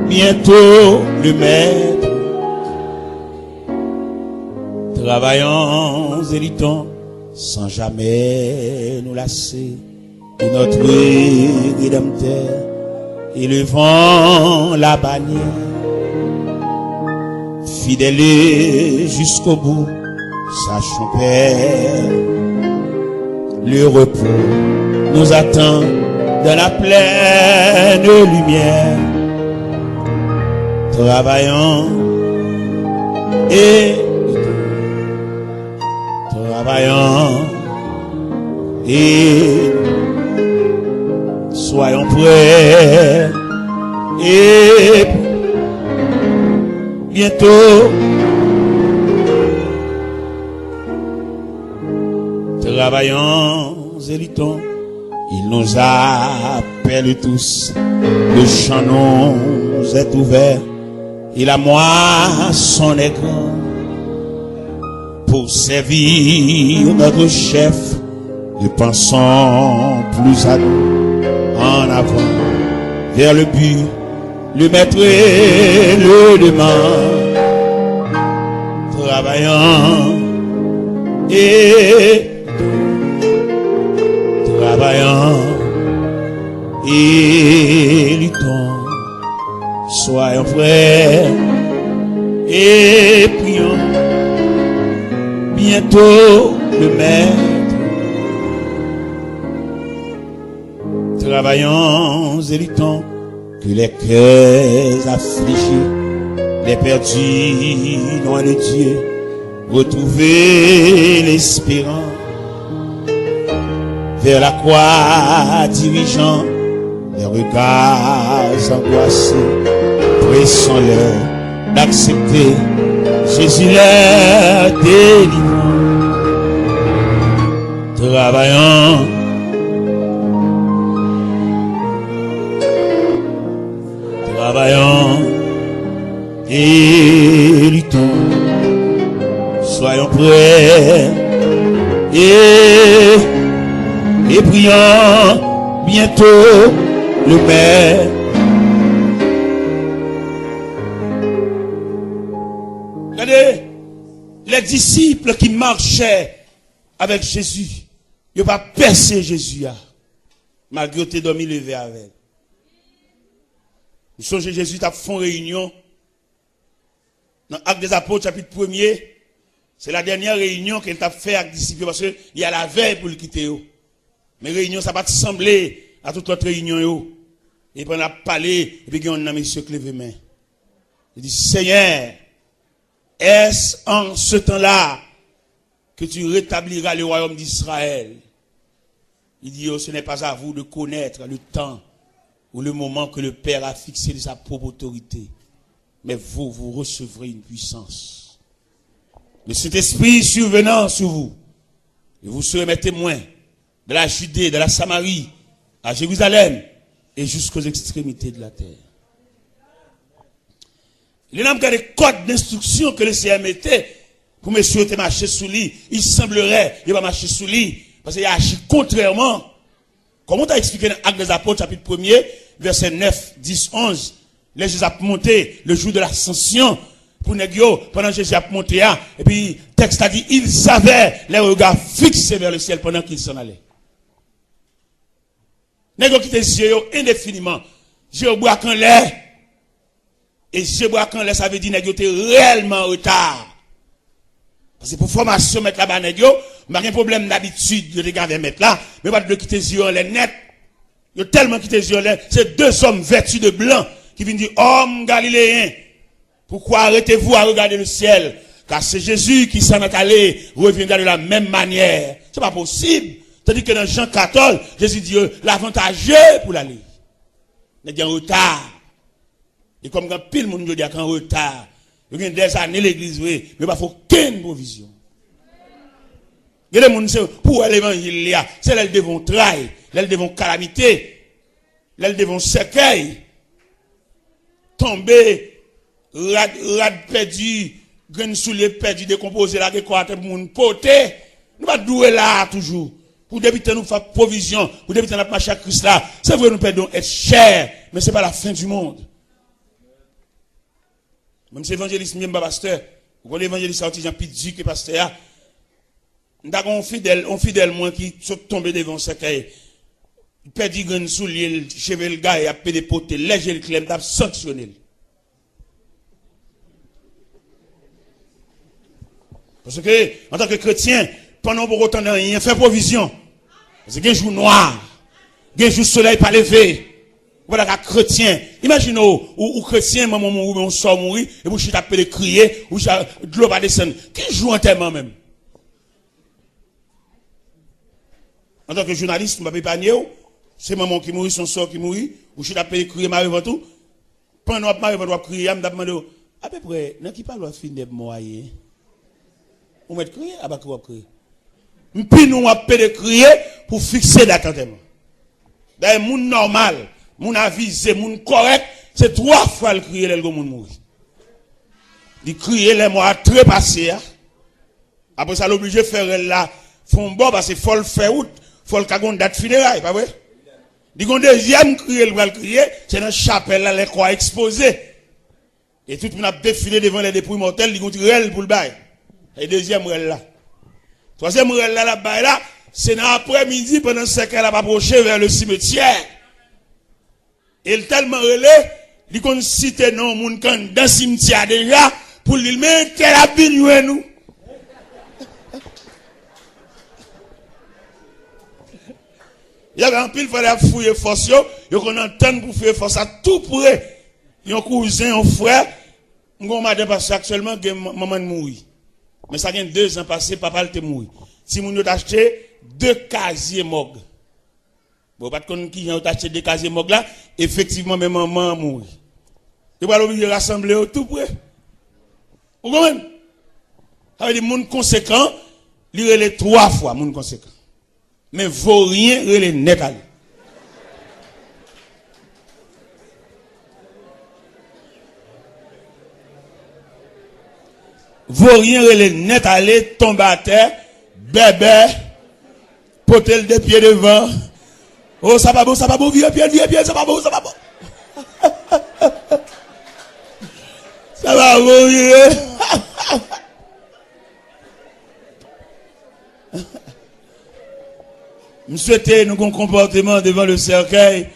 Bientôt le Maître Travaillons et luttons sans jamais nous lasser pour notre Rédempteur. Élevons la bannière, fidèles jusqu'au bout, sachons Père, le repos nous attend dans la pleine lumière. Travaillons et soyons prêts et bientôt travaillons et luttons. Il nous appelle tous, le champ nous est ouvert et la moisson est grande. Pour servir notre chef, nous pensons plus à nous, en avant, vers le but, le maître et le demande. Travaillant et luttons, soyons frères et prions. Bientôt le maître, travaillons et luttons, que les cœurs affligés, les perdus loin de Dieu, retrouver l'espérance, vers la croix dirigeant les regards angoissés, pressons-leur d'accepter Jésus leur délivrant. Travaillons et luttons, soyons prêts et prions bientôt le Père. Regardez, les disciples qui marchaient avec Jésus, ils n'ont pas percé Jésus, malgré qu'ils ont dormi levé avec. Vous songez, Jésus a fait une réunion dans l'Acte des Apôtres, chapitre 1er. C'est la dernière réunion qu'il a fait avec les disciples parce qu'il y a la veille pour le quitter. Mais réunion, ça va te sembler à toute autre réunion. Et puis on a parlé, et puis on a monsieur clevé main. Il dit, Seigneur, est-ce en ce temps-là que tu rétabliras le royaume d'Israël? Il dit, oh, ce n'est pas à vous de connaître le temps ou le moment que le Père a fixé de sa propre autorité. Mais vous recevrez une puissance. Le Saint-Esprit survenant sur vous, et vous serez mes témoins de la Judée, de la Samarie, à Jérusalem, et jusqu'aux extrémités de la terre. Il y a des codes d'instruction que le Seigneur mettait pour monsieur te marcher sous lui. Il semblerait qu'il va marcher sous lui, parce qu'il a agi contrairement. Comment tu as expliqué dans l'Acte des Apôtres, chapitre 1er, verset 9, 10, 11. Les Jésus a monté le jour de l'ascension pour Négio, pendant que Jésus a monté, et puis, le texte a dit, ils avaient les regards fixés vers le ciel pendant qu'ils s'en allaient. Négio qui était yeux indéfiniment. Dieu boit quand l'air. Et Dieu boit quand l'air, ça veut dire Négio était réellement en retard. Parce que pour formation, mettre là-bas Négio, il n'y a pas de problème d'habitude de regarder mettre là, mais pas de quitter yeux en l'air net. Il y a tellement quitté yeux en l'air. C'est deux hommes vêtus de blanc qui viennent dire, homme galiléen, pourquoi arrêtez-vous à regarder le ciel? Car c'est Jésus qui s'en est allé, reviendra de la même manière. C'est pas possible. Tandis que dans Jean 14, Jésus dit, l'avantageux pour l'aller. Il y a un retard. Et comme quand pile monde dit qu'il y a un retard, il y a des années l'église, mais il n'y a pas aucune provision. Il y a des gens pour l'évangile, c'est là qu'ils devront travailler, là ils devront calamité, là ils devront cercueil, tomber, rad perdu, grain soulier perdu, décomposé, là, quoi, pour moun poter. Nous pas douer là toujours. Pour débuter nous faire provision, pour débuter notre marché à Christ là. C'est vrai nous perdons être cher, mais c'est pas la fin du monde. Même si évangéliste, même pasteur, Quand l'évangéliste sorti Jean Pidju que pasteur nous avons un fidèle moins qui sont tombés devant ce cahier. Il perd grain sous l'île, cheveux le gars et a pédé poté, léger le clem, d'ab sanctionné. Parce que, en tant que chrétien, pendant pour autant de rien, fait provision. Parce qu'il y a un jour noir, il y a un jour soleil pas levé. Voilà qu'un chrétien, imaginez, ou chrétien, maman mourir, on sort mourir, et vous chita appelé crier, ou de l'eau va descendre. Qui joue en terme même? En tant que journaliste, je ne peux pas épargner, c'est maman qui mourit, son sort qui mourit, ou chita appelé crier, Marie avant tout. Pendant que Marie va crier, je me demande, à peu près, dans qui parle de finir de moyer? On va crier, à bas quoi crier? Puis nous, on va crier pour fixer l'attentement. D'ailleurs, moun normal, moun avisé, moun correct, c'est 3 fois le crier le moun mourir. Il crier les mots à très passé. Après ça, l'obligé de faire là, font bon parce qu'il faut le faire out, faut le cagon date funérailles, pas vrai? Il y a un deuxième crier, le crier, c'est dans la chapelle là, les croix exposées. Et tout le monde a défilé devant les dépouilles mortelles, il y a un tirel pour le bail. Et deuxième rel là. Troisième rel là, là-bas là, c'est dans l'après-midi pendant ce qu'elle a approché vers le cimetière. Et tellement relé, il qu'on cite non moun kan dans le cimetière déjà pour lui mais quel a bien nous. Il y a un pile fallait fouiller force yo qu'on entend pour faire force à tout près. Yon cousin, un frère, mon madame parce actuellement maman mourir. Mais ça vient 2 ans passé, papa était mort. Si moun a acheté 2 casiers mog. Bon, pas de connaître qui a acheté 2 casiers mog là, effectivement, même maman a mort. Il va l'obligé de rassembler tout près. Vous comprenez? Ça veut dire, moun conséquent, il relève 3 fois, moun conséquent. Mais vaut rien, relève net à lui. Vaut rien, relève net à lui, tombe à terre, bébé, potel de pieds devant. Oh, ça va beau, vieux pied, ça va beau. Ça va beau, vieux. Je souhaitais nous un comportement devant le cercueil,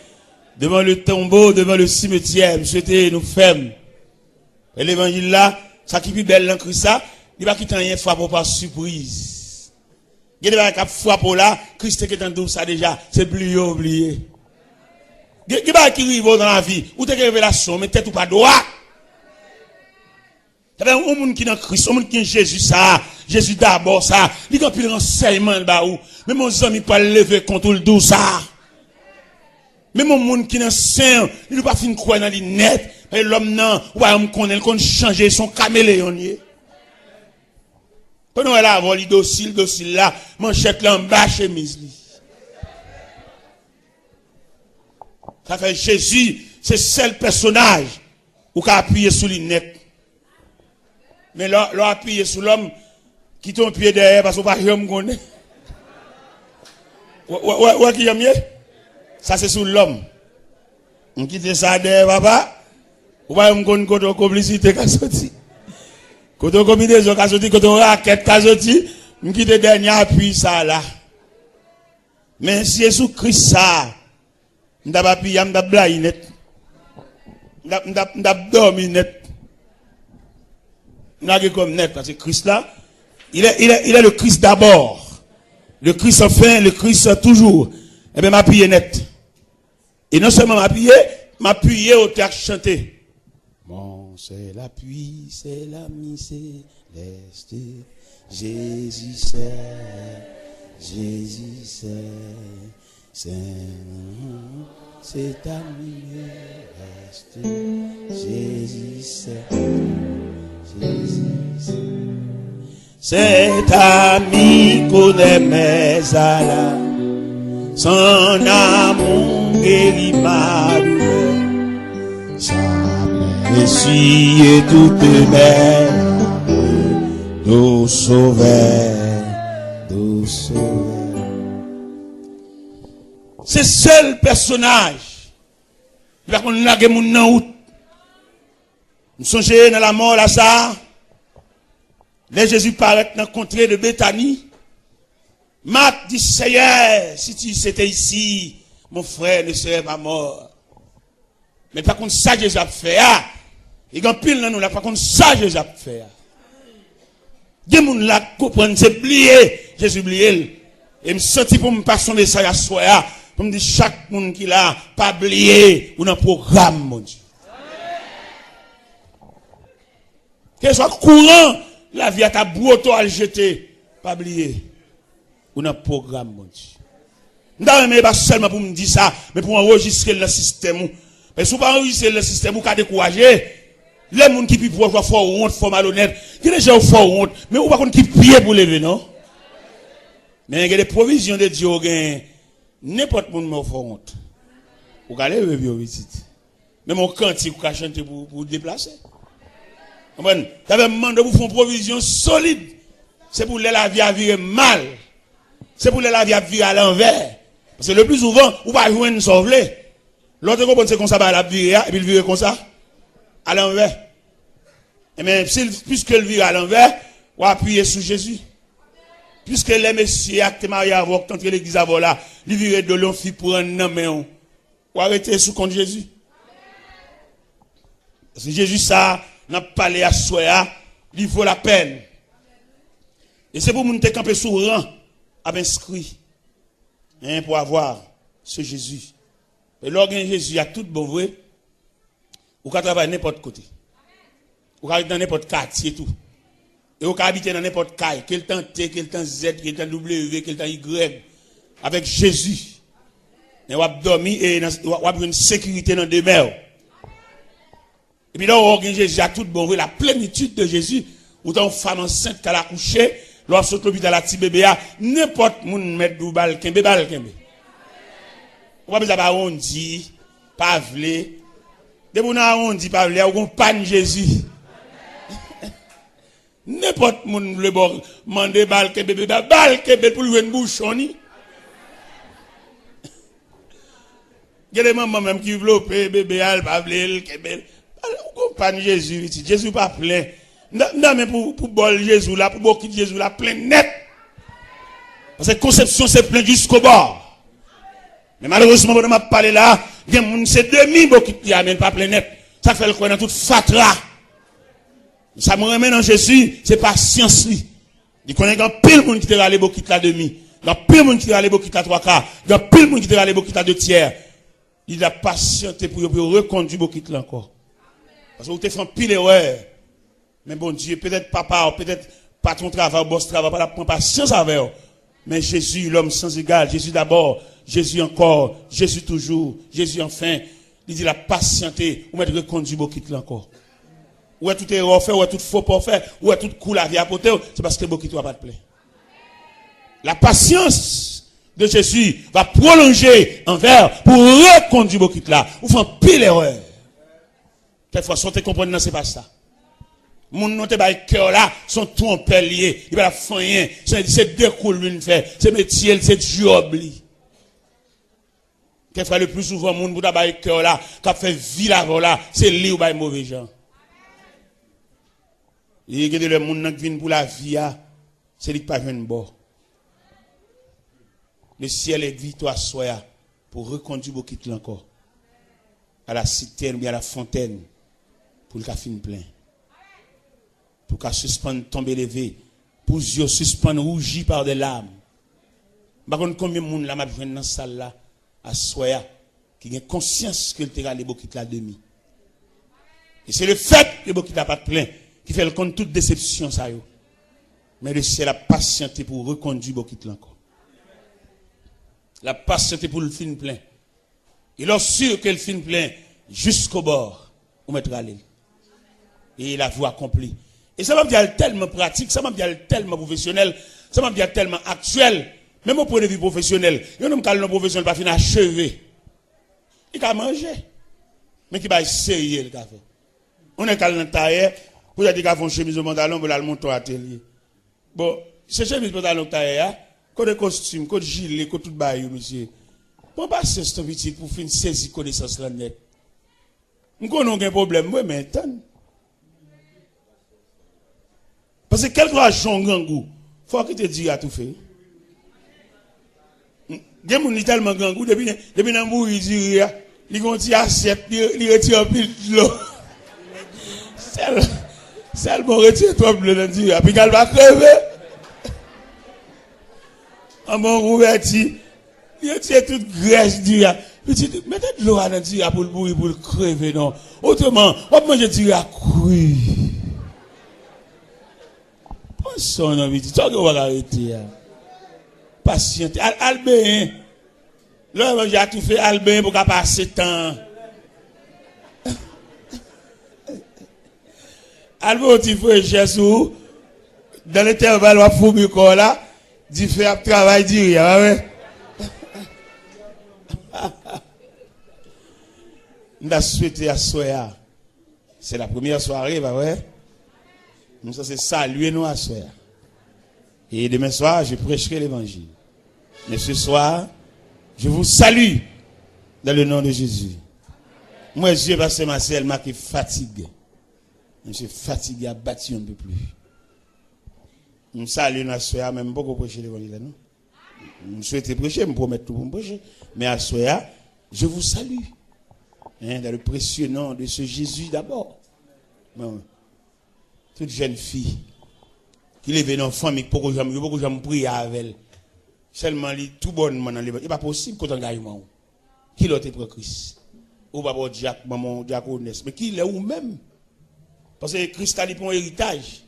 devant le tombeau, devant le cimetière. Je souhaitais nous fermes. Et l'évangile là, ça qui est plus belle dans Christ, il va quitter rien frappe par surprise. Il va cap frappe là, Christ qui est en douce ça déjà, c'est plus oublié. Il va qui arrive dans la vie, ou t'es révélation, mais tête ou pas droit. Il y a un monde qui est dans Christ, un monde qui est Jésus ça, Jésus d'abord ça, il y a plus de renseignement là où, mais mon ami pas lever contre le douce ça. Mais mon monde qui est dans saint, il ne pas fin croire dans les net, et l'homme non, ou pas on connaît, qu'on changer son caméléon. Pendant elle a volé docile là, manchette là en bas chemise. Ça fait Jésus, c'est seul personnage où qu'a appuyé sur les net. Mais là appuyé sur l'homme qui ton pied derrière parce qu'on pas jamais connaît. Ouais qui aime mieux? Ça c'est sur l'homme. On quitte ça derrière papa. Ou pas me connaît côté complicité qu'a sorti. Côté combinaison qu'a sorti, côté raquette qu'a sorti, on quitte dernier appui ça là. Mais si Jésus Christ ça, m'da pas piller, m'da blaye net. M'da dormi net. M'da comme net parce que Christ là, il est le Christ d'abord. Le Christ enfin, le Christ toujours. Eh bien, m'appuyer net. Et non seulement m'appuyer au théâtre chanté. Bon, c'est l'appui, c'est l'ami céleste. Jésus c'est ami céleste. Jésus cet ami connaît mes alas. Son amour guérit ma douleur. Sa main essuie toutes mes d'eau sauveur. C'est seul personnage. Il va qu'on lage mon nan out. Nous songeons dans la mort là ça. Les Jésus paraît dans la contrée de Béthanie. Marc dit, Seigneur, si tu étais ici, mon frère ne serait pas mort. Mais par contre, ça Jésus a fait. Il y a un pile dans nous là, par contre, ça Jésus a fait. Des gens là comprennent, c'est oublié. Jésus oublié. Et me senti pour me passer de ça à soi. Pour me dire, chaque monde qui l'a, pas oublié, ou dans le programme, mon Dieu. Que soit courant, la vie à ta brouto à le jeter, pas oublier, ou dans le programme, mon Dieu. Non, mais pas seulement pour me dire ça, mais pour enregistrer le système. Mais si vous pas enregistrer le système, vous pouvez décourager. Les gens qui pient pour faire honte, faire malhonnête, qui les gens font honte, mais vous ne pouvez pas prier pour lever, non? Mais il y a des provisions de Dieu, n'importe qui me fait honte. Vous allez lever visite. Mais mon cantique, vous chanter pour déplacer. Vous avez demandé pour faire une provision solide. C'est pour la vie à virer mal. C'est pour la vie à virer à l'envers. Parce que le plus souvent, vous ne pouvez pas jouer une sauveler. L'autre comprend c'est comme ça, la virer, et puis le virer comme ça, à l'envers. Et bien, puisque le vire à l'envers, vous appuyez sur Jésus. Puisque les messieurs actes mariés avant, tant que l'église avant là, ils virent de l'on fit pour un homme, vous arrêtez sous compte Jésus. Parce que Jésus, ça, n'a pas parlé à soi, il vaut la peine. Et c'est pour nous camper sous rang, à inscrit, pour avoir ce Jésus. Et l'organe Jésus, il y a tout bon vrai. Ou qu'à travailler n'importe côté. Ou qu'à dans n'importe quartier tout. Et ou qu'à habiter dans n'importe caille. Quel temps T, quel temps Z, quel temps W, quel temps Y. Avec Jésus. Et ou à dormir et ou à une sécurité dans demeure. Et puis là, l'organe Jésus, il y a tout bon vrai. La plénitude de Jésus. Ou tant femme enceinte qu'elle a couché. Lorsque l'hôpital a petit bébé, n'importe moun met dou bal kembe. Ou pas besoin de on dit, pas vle. De moun on dit pas vle, ou pan Jésus. N'importe moun le bon mande bal kembe pour lui une bouchon ni. Il y a des mamans même qui veulent bébé al pas vle kembe. Ou pan Jésus, Jésus pas plein. Non mais pour bol Jésus là, pour beaucoup de Jésus là plein net. Parce que conception c'est plein jusqu'au bord. Mais malheureusement, on m'a parlé là, c'est demi beaucoup qui amène pas plein net. Ça fait le coin dans toute fatra. Ça me remet dans Jésus, c'est pas science. Il connaît qu'il y a pile monde qui te râle beaucoup la demi. Il y a pile monde qui te râle beaucoup la trois quarts. Il y a pile monde qui te râle beaucoup la deux tiers. Il a patienté pour reconduire beaucoup là encore. Parce que vous te fait pile erreur. Mais bon Dieu, peut-être papa, peut-être pas ton travail, boss travail, pas la prendre patience avec eux. Mais Jésus, l'homme sans égal, Jésus d'abord, Jésus encore, Jésus toujours, Jésus enfin, il dit la patienté, ou mettre reconduit beaucoup là encore. Ou est tout erreur fait, ou est tout faux pour faire, ou est tout coup la vie à côté, c'est parce que beaucoup ne pas de plaît. La patience de Jésus va prolonger envers pour reconduire beaucoup là. Ou fait pile erreur. Quelquefois, si on te comprend, non, c'est pas ça. Mon nom te bail cœur là, sont tout en pelier, il va faire rien, c'est découle l'une fait, c'est métier, c'est job li. Quelquefois le plus souvent mon bouda bail cœur là, qui fait vie là, c'est lui ou bail mauvais gens. Il y a le monde qui vient pour la vie, c'est lui qui pas vient bord. Le ciel est victoire soya pour reconduire beaucoup encore à la citerne ou à la fontaine pour le café plein. Pour qu'à suspendre tomber levé, pour yeux suspendre rougi par des larmes. Par contre, combien de monde là m'a besoin dans cette salle là, à soya, qui a conscience que le terrain est beaucoup la demi. Et c'est le fait que beaucoup n'a pas de plein, qui fait le compte toute déception ça yo. Mais le ciel a patienté pour reconduire beaucoup encore. La patienté pour le film plein. Il est sûr que le film plein, jusqu'au bord, on mettra aller. Et la voie accomplie. Et ça m'a dit tellement pratique, ça m'a dit tellement professionnel, ça m'a dit tellement actuel, même au point de vue professionnel. Il y a un homme qui a professionnel pas fini achevé. Il a mangé. Mais qui va essayer le café. On est calme dans taille, pour dire qu'il a fait une chemise au pantalon, pour aller monter à l'atelier. Bon, c'est chemise au pantalon taille, code costume, code gilet, code tout bail, monsieur. Bon, pas c'est ce petit pour finir saisir connaissance là net. Nous connaissons un problème, moi, mais attends. Parce Parce que quel que soit son grand goût, faut que te dise à tout fait. Des gens qui tellement grand goût, depuis dans le bout, ils disent, ils ont tiré assiette, ils retirent un peu de l'eau. Seulement retire trop de l'eau, puis elle va crever. En bon rouverti, il retire toute graisse du ya. Mettez de l'eau à l'intérieur pour le bourrer, pour le crever, non. Autrement, on mange du à couille. Pensons, non, vite. Tu vas arrêter. Patiente. Albin. Là, j'ai tout fait Albin pour qu'à passer temps. Albin, tu fais Jésus. Dans l'intervalle, on va fouiller corps là. Tu fais un travail, dis rien, ouais. Nous avons souhaité à Soya. C'est la première soirée, bah ouais. Nous sommes saluer nous à Soya. Et demain soir, je prêcherai l'évangile. Mais ce soir, je vous salue dans le nom de Jésus. Moi, je pasteur Marcel, m'a qui fatigué. Je suis fatigué à battre un peu plus. Nous saluons à Soya, même beaucoup prêcher l'évangile, non? Nous souhaitons prêcher, me promettre tout pour me prêcher. Mais à Soya, je vous salue. Hein, dans le précieux nom de ce Jésus d'abord. Bon. Toute jeune fille qui lève dans la famille, pourquoi j'aime prier avec elle. Seulement, tout bonnement dans les il n'est pas possible qu'on engagement. Qui l'a été pour Christ? Ou pas pour Jacques, maman, diaconesse. Mais qui l'est ou même? Parce que Christ a dit pour un héritage.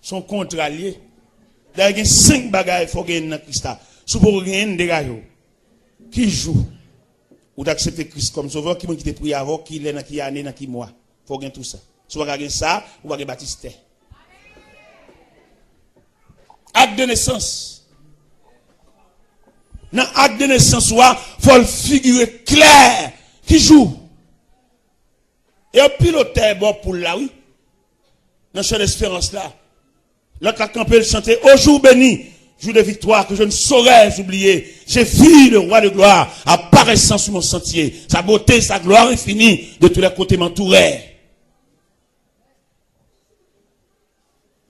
Son contrat lié. D'ailleurs, il y a 5 bagages qu'il faut gagner dans Christ. Si vous gagner dégage. Qui joue? Ou d'accepter Christ comme sauveur, qui m'a quitté prier avant, qui est dans qui année, dans qui mois. Il faut gagner tout ça. Si vous gagner ça, vous gagner baptisé. Acte de naissance. Dans l'acte de naissance, il faut le figurer clair. Qui joue? Et un piloteur bon pour là, oui. Dans cette espérance là. L'autre a campé le chanter au jour béni. Jour de victoire que je ne saurais oublier. J'ai vu le roi de gloire apparaissant sur mon sentier. Sa beauté, sa gloire infinie de tous les côtés m'entouraient.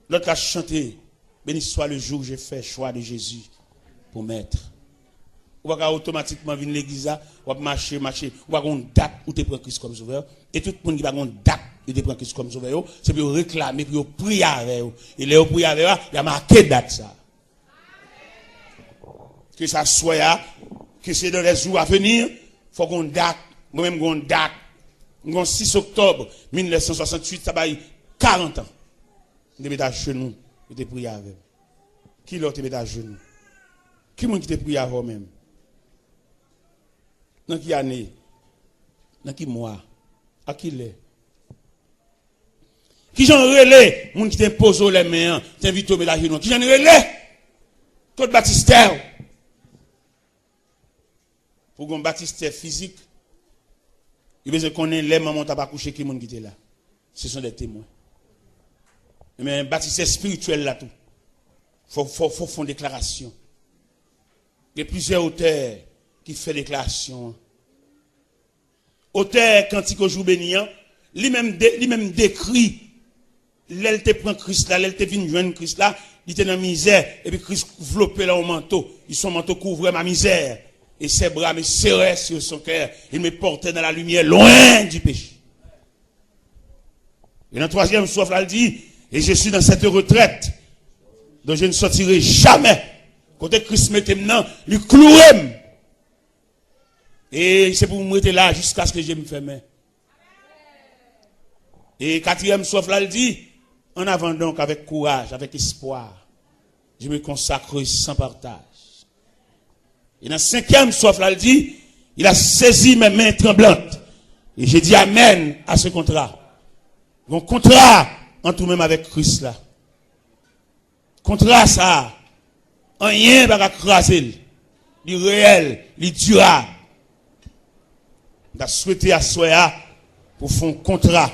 L'autre a chanté. Béni soit le jour où j'ai fait choix de Jésus pour m'être. Ou va automatiquement venir l'église, ou va marcher. Ou va avoir une date où tu prends Christ comme sauveur. Et tout le monde qui va avoir une date où tu prends Christ comme sauveur, c'est pour réclamer, pour prier avec vous. Et là, prier avec vous, il y a marqué date ça. Que ça soit, que c'est dans les jours à venir, il faut qu'on date, moi-même qu'on date, 6 octobre 1968, ça va y 40 ans. Je te mets à genoux, je te prie avec. Qui l'autre te met à genoux? Qui m'a qui te prie avec même? Dans qui année? Dans qui mois? À qui l'est? Qui j'en relais? Moun qui t'impose les mains, t'invite au mettre à genoux. Qui j'en relais? Claude Baptistère. Pour un baptistère physique, il besoin qu'on ait les mamans qui pas couché qui monde qui était là. Ce sont des témoins. Mais un baptistère spirituel là tout. Faut faire une déclaration. Il y a plusieurs auteurs qui font déclaration. Auteur cantique au jour béni, lui-même décrit l'elle te prend Christ là, l'elle te vient joindre Christ là, il était dans la misère et puis Christ enveloppé là au manteau, son manteau couvrait ma misère. Et ses bras me serraient sur son cœur. Il me portait dans la lumière, loin du péché. Et dans le 3e soif, là, il dit, et je suis dans cette retraite, dont je ne sortirai jamais. Côté Christ m'était maintenant, il clouait. Et c'est pour me mettre là, jusqu'à ce que je me ferme. Et 4e soif, là, il dit, en avant donc, avec courage, avec espoir, je me consacre sans partage. Et dans 5e soif, là, il dit, il a saisi mes mains tremblantes. Et j'ai dit amen à ce contrat. Un contrat en tout même avec Christ là. Contrat ça, rien va craser. Il réel, il durable. On a souhaité à Soya pour faire un contrat.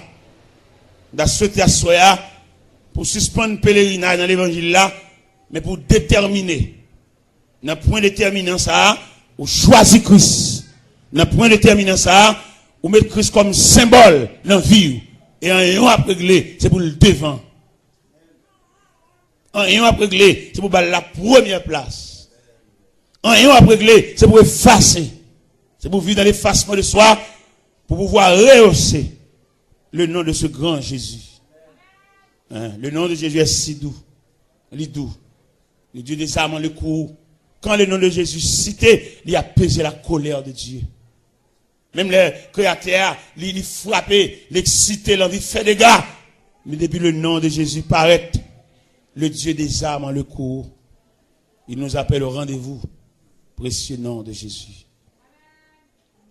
On a souhaité à Soya pour suspendre le pèlerinage dans l'évangile là, mais pour déterminer. Dans point déterminant ça, ou choisir Christ. Dans point déterminant ça, ou mettre Christ comme symbole dans la vie. Et en ayant à régler, c'est pour le devant. Rien à régler, c'est pour la première place. Rien à régler, c'est pour effacer. C'est pour vivre dans l'effacement de soi, pour pouvoir rehausser le nom de ce grand Jésus. Le nom de Jésus est si doux. Il est doux. Le Dieu des âmes en le cours. Quand le nom de Jésus cité, il a pesé la colère de Dieu. Même les créateurs, il frappé, l'excité, l'envie de faire des dégâts. Mais depuis le nom de Jésus paraît, le Dieu des âmes en le cours, il nous appelle au rendez-vous. Précieux nom de Jésus.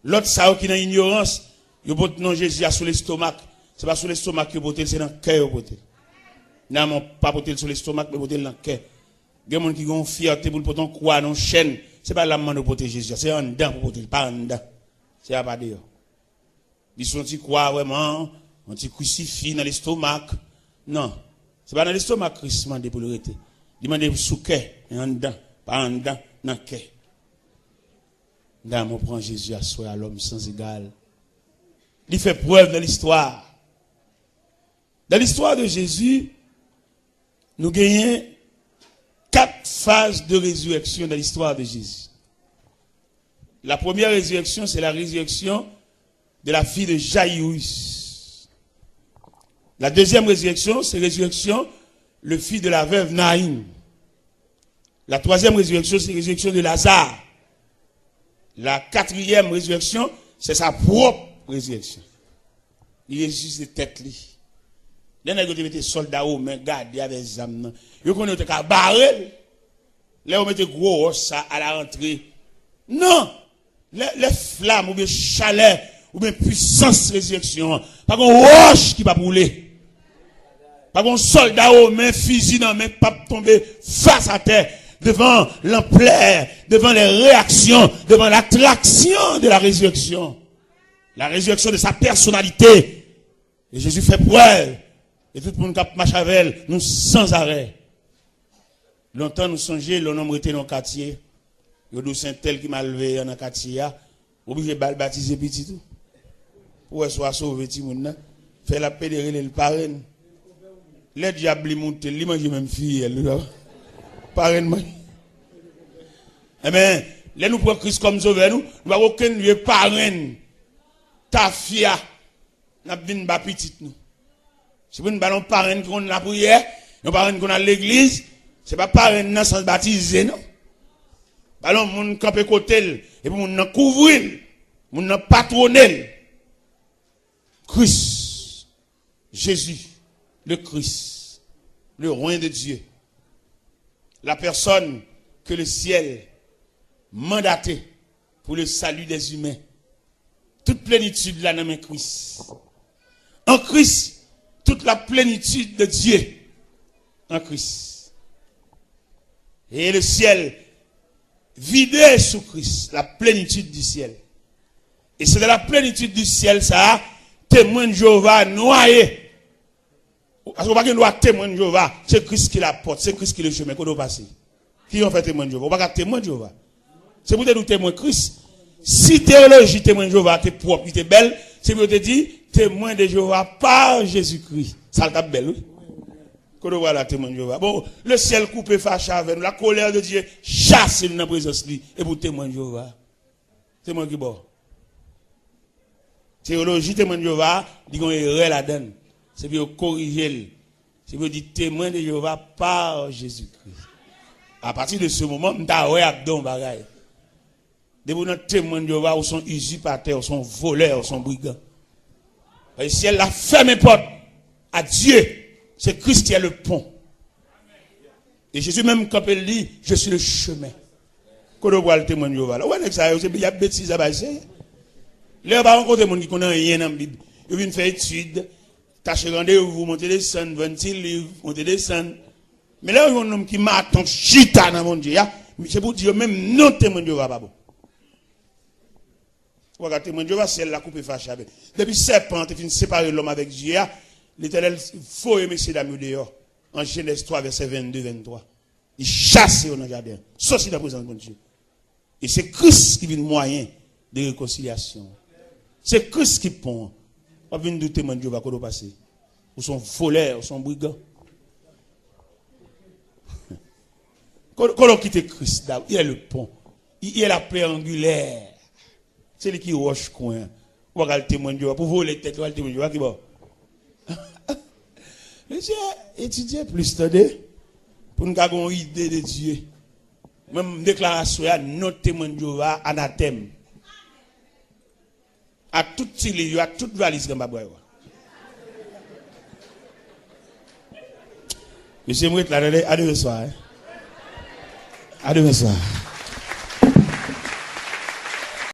L'autre, ça, qui est dans l'ignorance, il porte nom Jésus sur l'estomac. C'est pas sur l'estomac que porte, c'est dans le cœur. Non, pas porter sur l'estomac, mais porter dans le cœur. Il y a des gens qui ont fierté pour porter quoi dans chaîne. C'est pas la main de porter Jésus, c'est en dedans pour porter, pas en dedans. C'est pas dehors. Ils sont dit quoi vraiment, on dit crucifix dans l'estomac. Non, c'est pas dans l'estomac Christ demande pour le rester. Il demande sous cœur, en dedans, pas en dedans, dans le cœur. Dans mon prend Jésus à soi à l'homme sans égal. Il fait preuve dans l'histoire. Dans l'histoire de Jésus, nous gagnons 4 phases de résurrection dans l'histoire de Jésus. La première résurrection, c'est la résurrection de la fille de Jaïrus. La deuxième résurrection, c'est la résurrection le fils de la veuve Naïm. La troisième résurrection, c'est la résurrection de Lazare. La quatrième résurrection, c'est sa propre résurrection. Il ressuscite de tête li. Là, on a mis des soldats aux mains, gardés avec des âmes. Ils ont mis des barrels. Là, on met des gros os à la rentrée. Non! Les flammes, ou bien chaleur, ou bien puissance résurrection. Pas qu'on roche qui va brûler. Pas qu'on soldat aux mains, fusil dans les mains, pas tomber face à terre. Devant l'ampleur, devant les réactions, devant l'attraction de la résurrection. La résurrection de sa personnalité. Et Jésus fait preuve. Et tout le monde qui marche avec elle, nous sans arrêt. Longtemps nous songeons, le nombre était dans le quartier. Il y a Saint-Tel qui m'a levé dans le quartier. Obligé de baptiser petit tout. Pour soit sauvé tout le monde. Fait la pédérer le parrain. Les diables montent, ils mangent même fille. Parrain. Eh bien, là nous prenons Christ comme sauveur, nous n'avons aucun lieu parrain. Ta fille, nous avons une petite nous. C'est pour une parrain qu'on a la prière, nous parrain qu'on a l'église, c'est pas parrain sans baptiser, non. Ballon, moun camper côté, et puis moun couvrir, moun patronner. Christ, Jésus, le Christ, le roi de Dieu. La personne que le ciel mandaté pour le salut des humains. Toute plénitude là dans Christ. En Christ, toute la plénitude de Dieu. En Christ. Et le ciel vidé sous Christ, la plénitude du ciel. Et c'est de la plénitude du ciel, ça, témoin de Jéhovah noyé. Parce qu'on va pas témoin de Jéhovah, c'est Christ qui l'apporte, c'est Christ qui le chemin qu'on doit passer. Qui ont fait témoin de Jéhovah? On va pas témoin de Jéhovah. C'est pour te dire témoin de Christ. Si théologie témoin de Jéhovah, t'es propre, t'es belle, c'est pour te dire témoin de Jéhovah par Jésus-Christ. Ça t'a belle, oui. Qu'on doit voir la témoin de Jéhovah. Bon, le ciel coupé fâché avec nous, la colère de Dieu chasse nous dans la présence de lui. Et pour témoin de Jéhovah. Témoin qui bon. Théologie témoin de Jéhovah, dit qu'on est là-dedans. C'est pour corriger. C'est pour dire témoin de Jéhovah par Jésus-Christ. À partir de ce moment, on a un bagage. Des témoins de Jéhovah, ou sont usurpateurs, ou sont voleurs, ou sont brigands. Et si elle a fermé porte à Dieu, c'est Christ qui est le pont. Et Jésus même, quand il dit, je suis le chemin. Quand on voit le témoin de Jéhovah, il y a bêtises à passer. Là, on va rencontrer des gens qui connaissent rien dans la Bible. Ils viennent faire études, tâcher rendez-vous, monter des scènes, 26 livres, monter des scènes. Mais là, il y a un homme qui m'a attendu chita dans mon Dieu. C'est pour dire même non témoin de Jéhovah, pas bon. Regardez, témoin de Jéhovah, c'est la coupe fâchée. Depuis serpent, il finit séparer l'homme avec Dieu. L'Éternel faut aimer ces dames dehors. En Genèse 3, verset 22-23. Il chasse dans le jardin. Sauf dans la présence de Dieu. Et c'est Christ qui vient moyen de réconciliation. C'est Christ qui pond. On vient de témoin de Jéhovah qu'on doit passer. Ou sont voleurs, ou sont brigands. Quand on quitte Christ, il est le pont. Il est la plaie angulaire. C'est lui qui roche coin. On va le témoin de pour voler tête, on va le témoin de qui bon. Monsieur, étudier plus tardé pour nous avoir une idée de Dieu. Même déclaration à notre témoin de Jéhovah anathème. À tout télé, à toute valise que m'a boire. Monsieur Mouet, là, à demain soir. À demain soir.